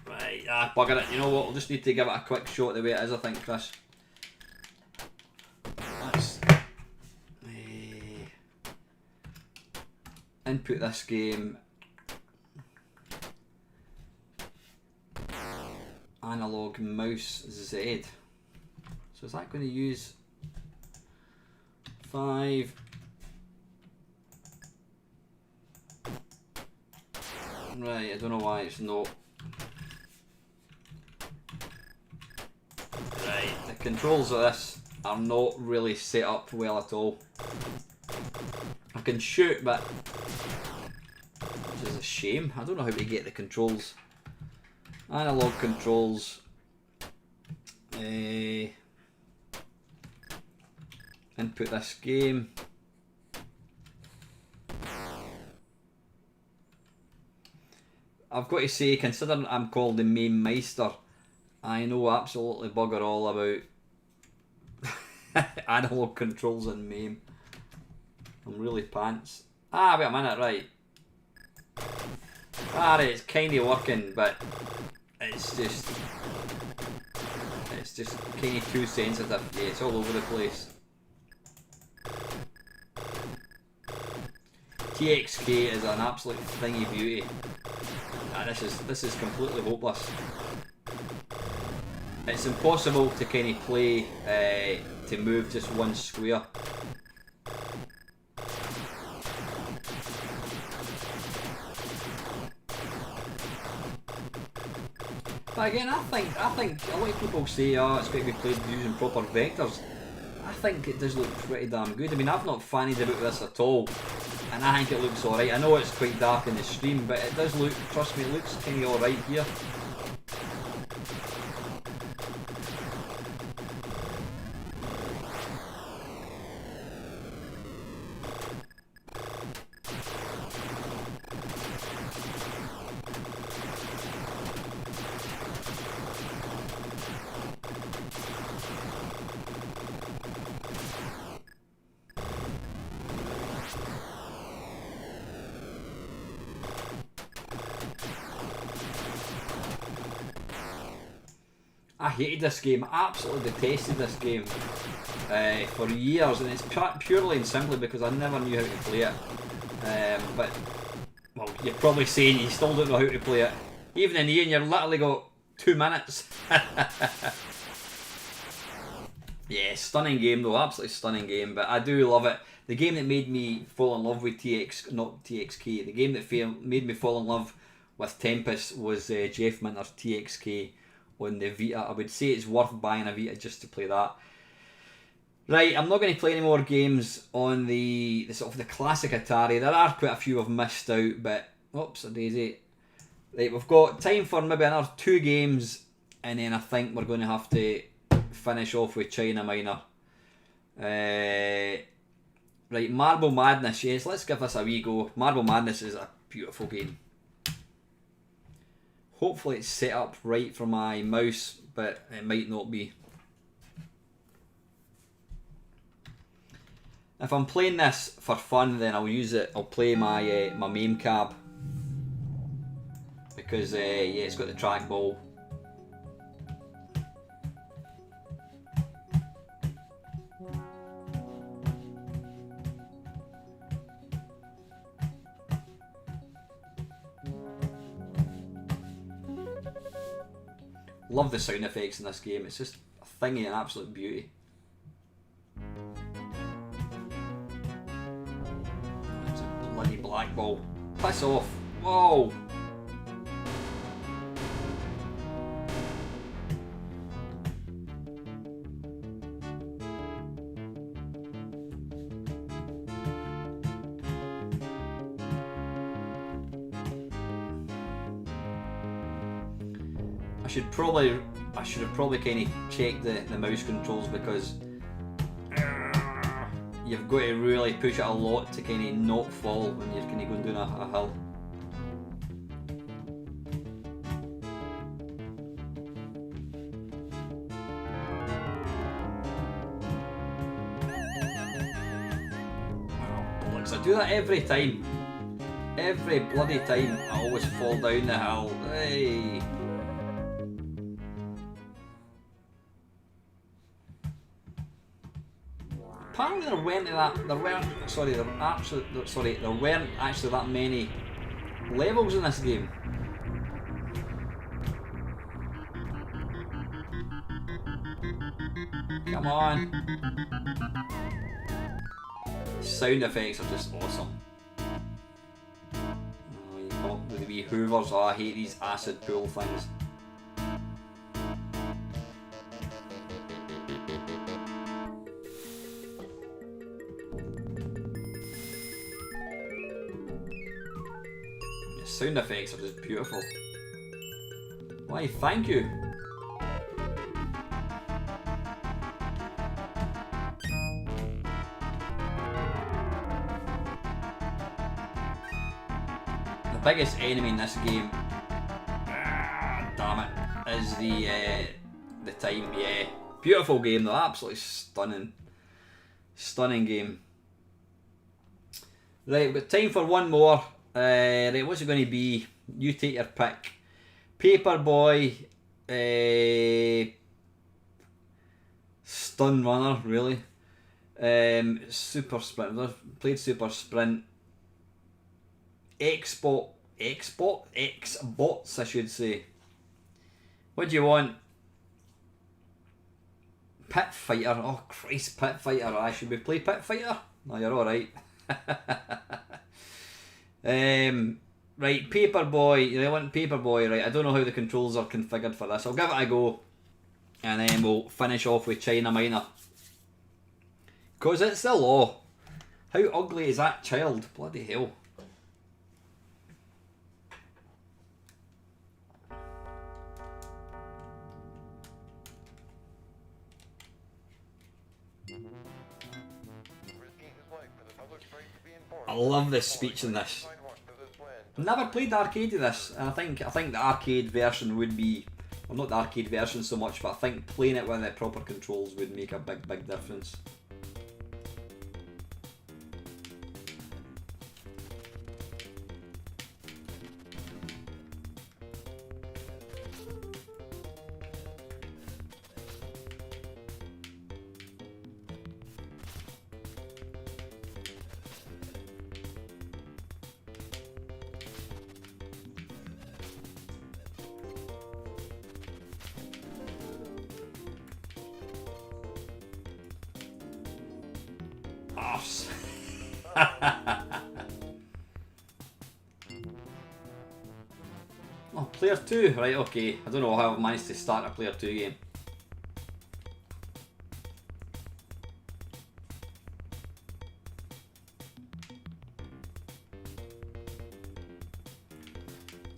Right, bugger it. You know what? We'll just need to give it a quick shot the way it is, I think, Chris. Let's input this game. Analog mouse Z. So is that going to use 5. Right, I don't know why it's not. Right, the controls of this are not really set up well at all. I can shoot, but which is a shame. I don't know how to get the controls. Analog controls. Input this game. I've got to say, considering I'm called the Mamemeister, I know absolutely bugger all about analog controls in MAME. I'm really pants. Ah, wait a minute, right. Right, it's kind of working, but it's just kind of too sensitive. Yeah, it's all over the place. TXK is an absolute thingy beauty. Nah, this is completely hopeless. It's impossible to kind of play to move just one square. But again, I think a lot of people say, oh, it's got to be played using proper vectors. I think it does look pretty damn good. I mean, I've not fannied about this at all, and I think it looks alright. I know it's quite dark in the stream, but it does look, trust me, it looks kind of alright here. I hated this game, absolutely detested this game for years, and it's purely and simply because I never knew how to play it. But, well, you're probably saying you still don't know how to play it. Even in the end, you've literally got 2 minutes. Yeah, stunning game though, absolutely stunning game, but I do love it. The game that made me fall in love with TXK, the game that made me fall in love with Tempest was Jeff Minter's TXK on the Vita. I would say it's worth buying a Vita just to play that. Right, I'm not going to play any more games on the sort of the classic Atari. There are quite a few I've missed out, but oops, a daisy. Right, we've got time for maybe another 2 games, and then I think we're going to have to finish off with China Minor. Right, Marble Madness. Yes, let's give this a wee go. Marble Madness is a beautiful game. Hopefully it's set up right for my mouse, but it might not be. If I'm playing this for fun, then I'll use it. I'll play my my MAME cab because yeah, it's got the trackball. Love the sound effects in this game. It's just a thingy, an absolute beauty. It's a bloody black ball. Piss off. Whoa. I should have probably kind of checked the mouse controls, because you've got to really push it a lot to kind of not fall when you're kind of going down a hill. Bollocks, I do that every time. Every bloody time I always fall down the hill. Hey. Apparently there weren't actually that many levels in this game. Come on. sound effects are just awesome. Oh, you come up with the wee hoovers. Oh, I hate these acid pool things. The sound effects are just beautiful. Why, thank you. The biggest enemy in this game, damn it, is the time. Yeah, beautiful game though, absolutely stunning game. Right, we've got time for one more. Right, what's it going to be? You take your pick. Paperboy, Stun Runner, really. Super Sprint. I've played Super Sprint. Xbox, I should say. What do you want? Pit Fighter. Oh Christ, Pit Fighter. Should we play Pit Fighter? No, you're alright. Right, Paperboy. You want Paperboy, right? I don't know how the controls are configured for this. I'll give it a go. And then we'll finish off with China Minor. Because it's the law. How ugly is that child? Bloody hell. I love this speech in this. I've never played the arcade of this, and I think the arcade version would be, well, not the arcade version so much, but I think playing it with the proper controls would make a big difference. Oh, player 2, right, okay. I don't know how I've managed to start a player 2 game.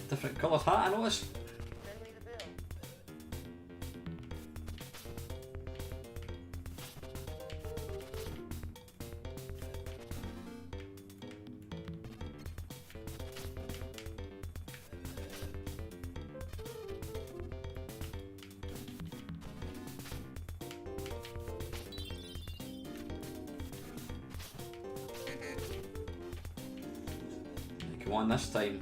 Different coloured hat, I noticed. Come on this time.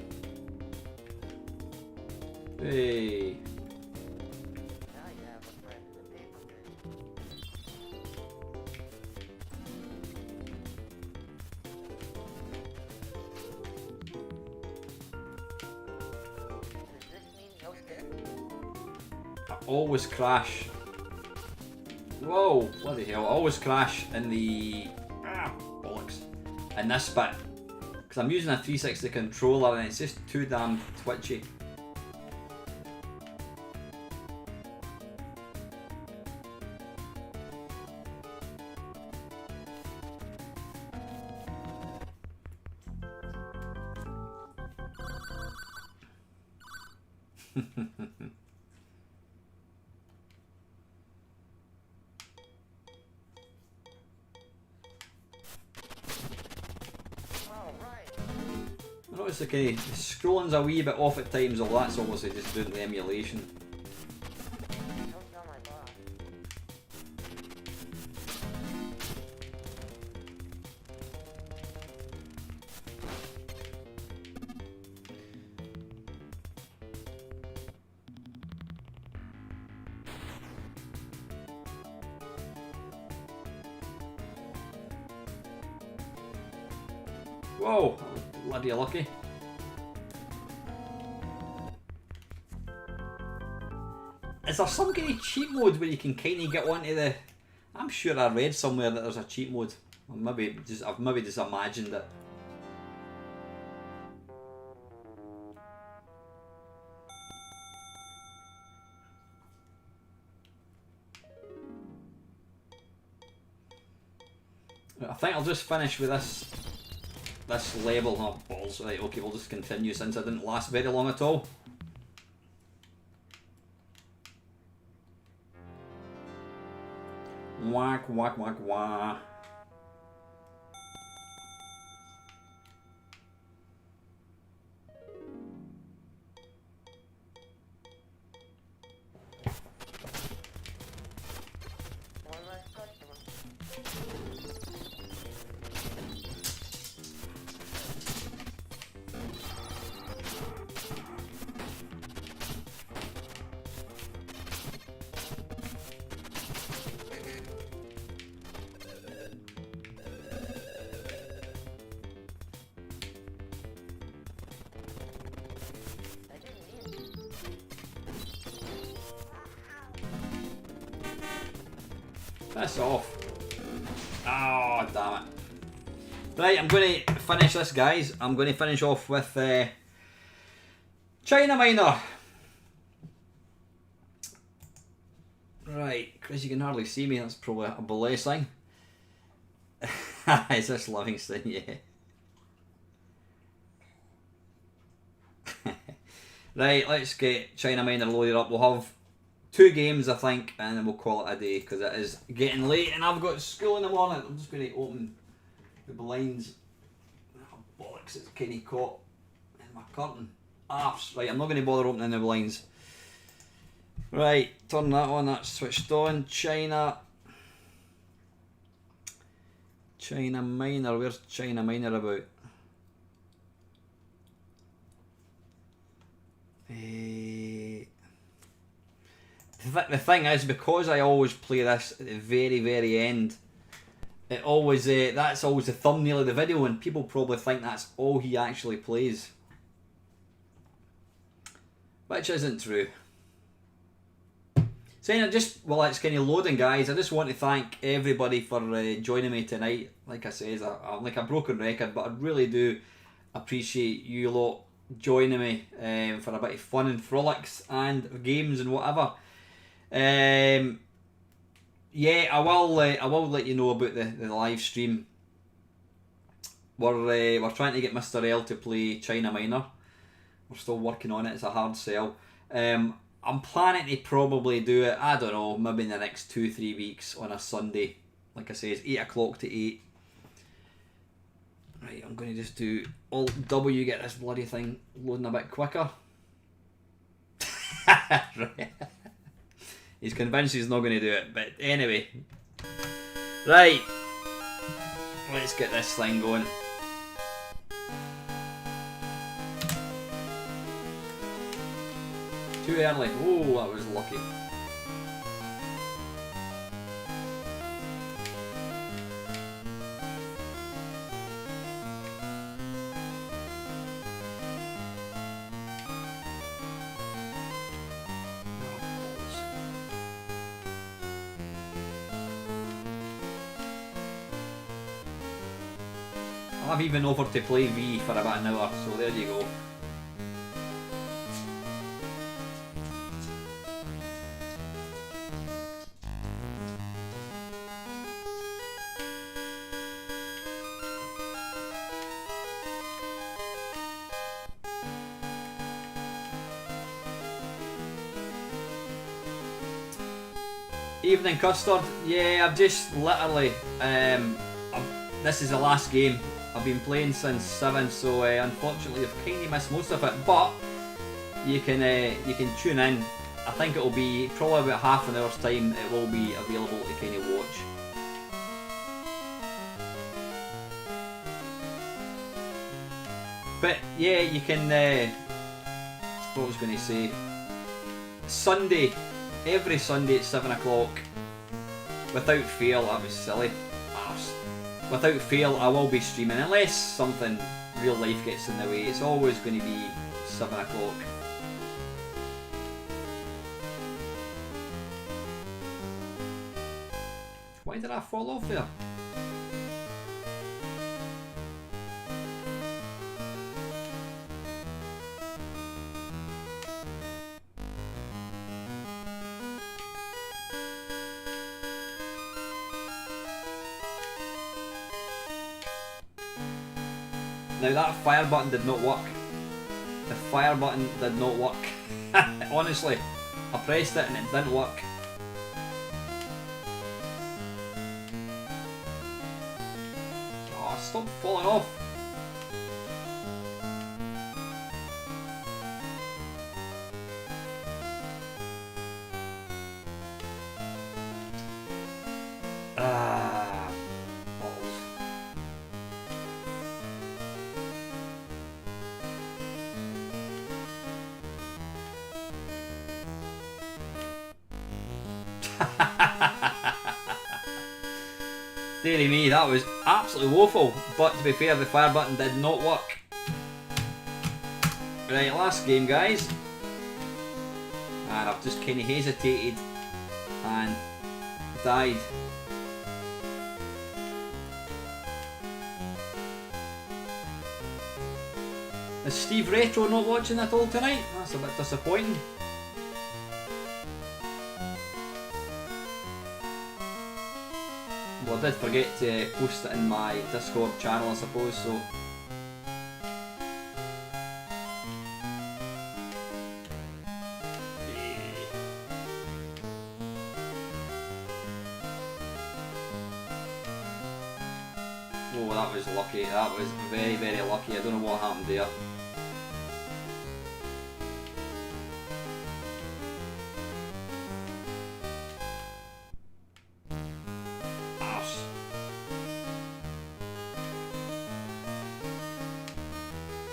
Hey. I always crash. Whoa, bloody hell. I always crash in the bollocks. In this bit. Because I'm using a 360 controller and it's just too damn twitchy. I notice the scrolling's a wee bit off at times, although that's obviously just doing the emulation. Whoa, bloody lucky. Is there some kind of cheat mode where you can kind of get onto the... I'm sure I read somewhere that there's a cheat mode. I've maybe just imagined it. I think I'll just finish with this level. Oh balls! Right, okay, we'll just continue since I didn't last very long at all. Whack, whack, whack, whack. Piss off. Oh, damn it. Right, I'm going to finish this, guys. I'm going to finish off with China Miner. Right, Chris, you can hardly see me. That's probably a blessing. Is this Livingston? Yeah. Right, let's get China Miner loaded up. We'll have 2 games, I think, and then we'll call it a day because it is getting late and I've got school in the morning. I'm just going to open the blinds. Oh, bollocks, it's kind of caught in my curtain. Arse. Right, I'm not going to bother opening the blinds. Right, turn that on, that's switched on. China Miner, where's China Miner about? The thing is, because I always play this at the very, very end, it always that's always the thumbnail of the video, and people probably think that's all he actually plays, which isn't true. So just while it's kind of loading, guys, I just want to thank everybody for joining me tonight. Like I said, I'm like a broken record, but I really do appreciate you lot joining me for a bit of fun and frolics and games and whatever. Yeah, I will let you know about the live stream. We're trying to get Mr. L to play China Miner. We're still working on it. It's a hard sell. I'm planning to probably do it, I don't know, maybe in the next 2-3 weeks on a Sunday. Like I say, it's 8 o'clock to 8. Right, I'm going to just do Alt W, get this bloody thing loading a bit quicker. Right. He's convinced he's not going to do it, but anyway. Right. Let's get this thing going. Too early. Oh, that was lucky. I've even offered to play V for about an hour, so there you go. Evening Custard, yeah, I've just literally, this is the last game. I've been playing since 7, so unfortunately I've kind of missed most of it, but you can tune in. I think it'll be probably about half an hour's time. It will be available to kind of watch. But yeah, you can, what was I going to say, Sunday, every Sunday at 7 o'clock, without fail. That was silly. Without fail, I will be streaming unless something real life gets in the way. It's always going to be 7 o'clock. Why did I fall off there? Now that fire button did not work. The fire button did not work. Honestly, I pressed it and it didn't work. Oh, stop falling off. Ah, balls. Dearie me, that was absolutely woeful, but to be fair, the fire button did not work. Right, last game, guys. And I've just kind of hesitated and died. Is Steve Retro not watching at all tonight? That's a bit disappointing. Well, I did forget to post it in my Discord channel, I suppose, so... Oh, that was lucky. That was very, very lucky. I don't know what happened there. Arse.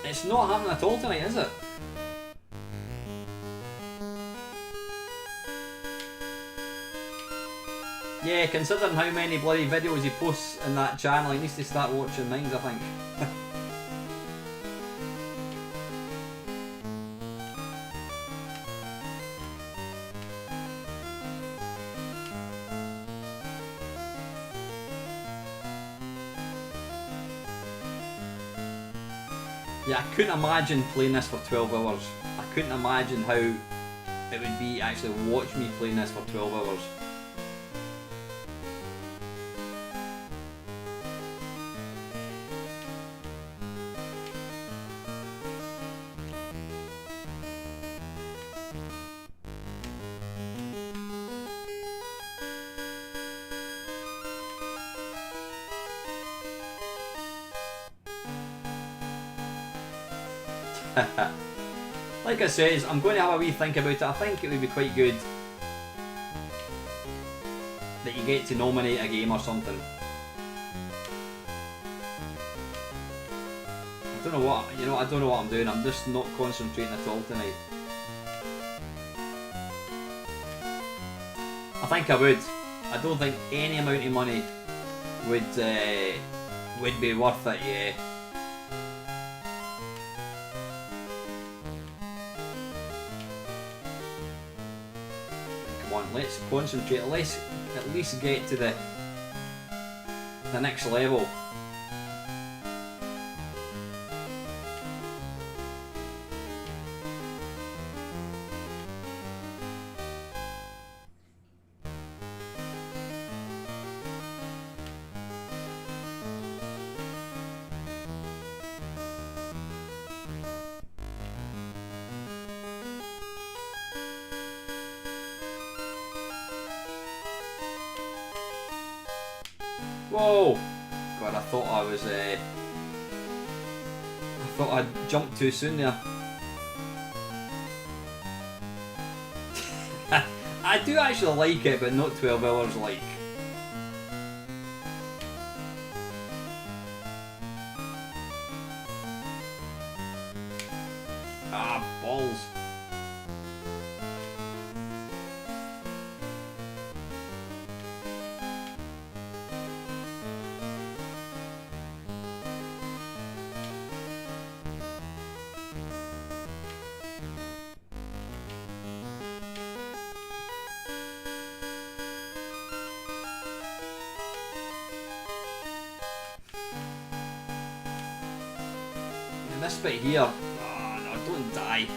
It's not happening at all tonight, is it? Yeah, considering how many bloody videos he posts in that channel, he needs to start watching mine, I think. Yeah, I couldn't imagine playing this for 12 hours. I couldn't imagine how it would be actually watch me playing this for 12 hours. Like I says, I'm going to have a wee think about it. I think it would be quite good that you get to nominate a game or something. I don't know what, you know, I don't know what I'm doing. I'm just not concentrating at all tonight. I think I would. I don't think any amount of money would be worth it, yeah. Let's concentrate, let's at least get to the next level. Whoa! God, I thought I jumped too soon there. I do actually like it, but not 12 hours like. Ah, balls. This bit here, oh no, don't die.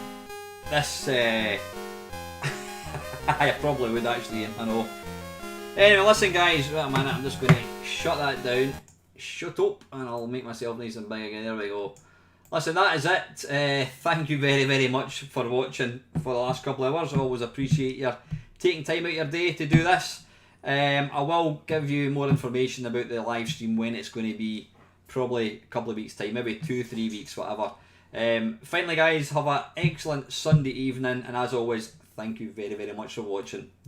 This, I probably would actually, I know. Anyway, listen guys, wait a minute, I'm just going to shut that down, shut up, and I'll make myself nice and big again. There we go. Listen, that is it. Thank you very, very much for watching for the last couple of hours. I always appreciate your taking time out of your day to do this. I will give you more information about the live stream when it's going to be, probably a couple of weeks time, maybe 2-3 weeks, whatever. Finally guys, have an excellent Sunday evening, and as always, thank you very, very much for watching.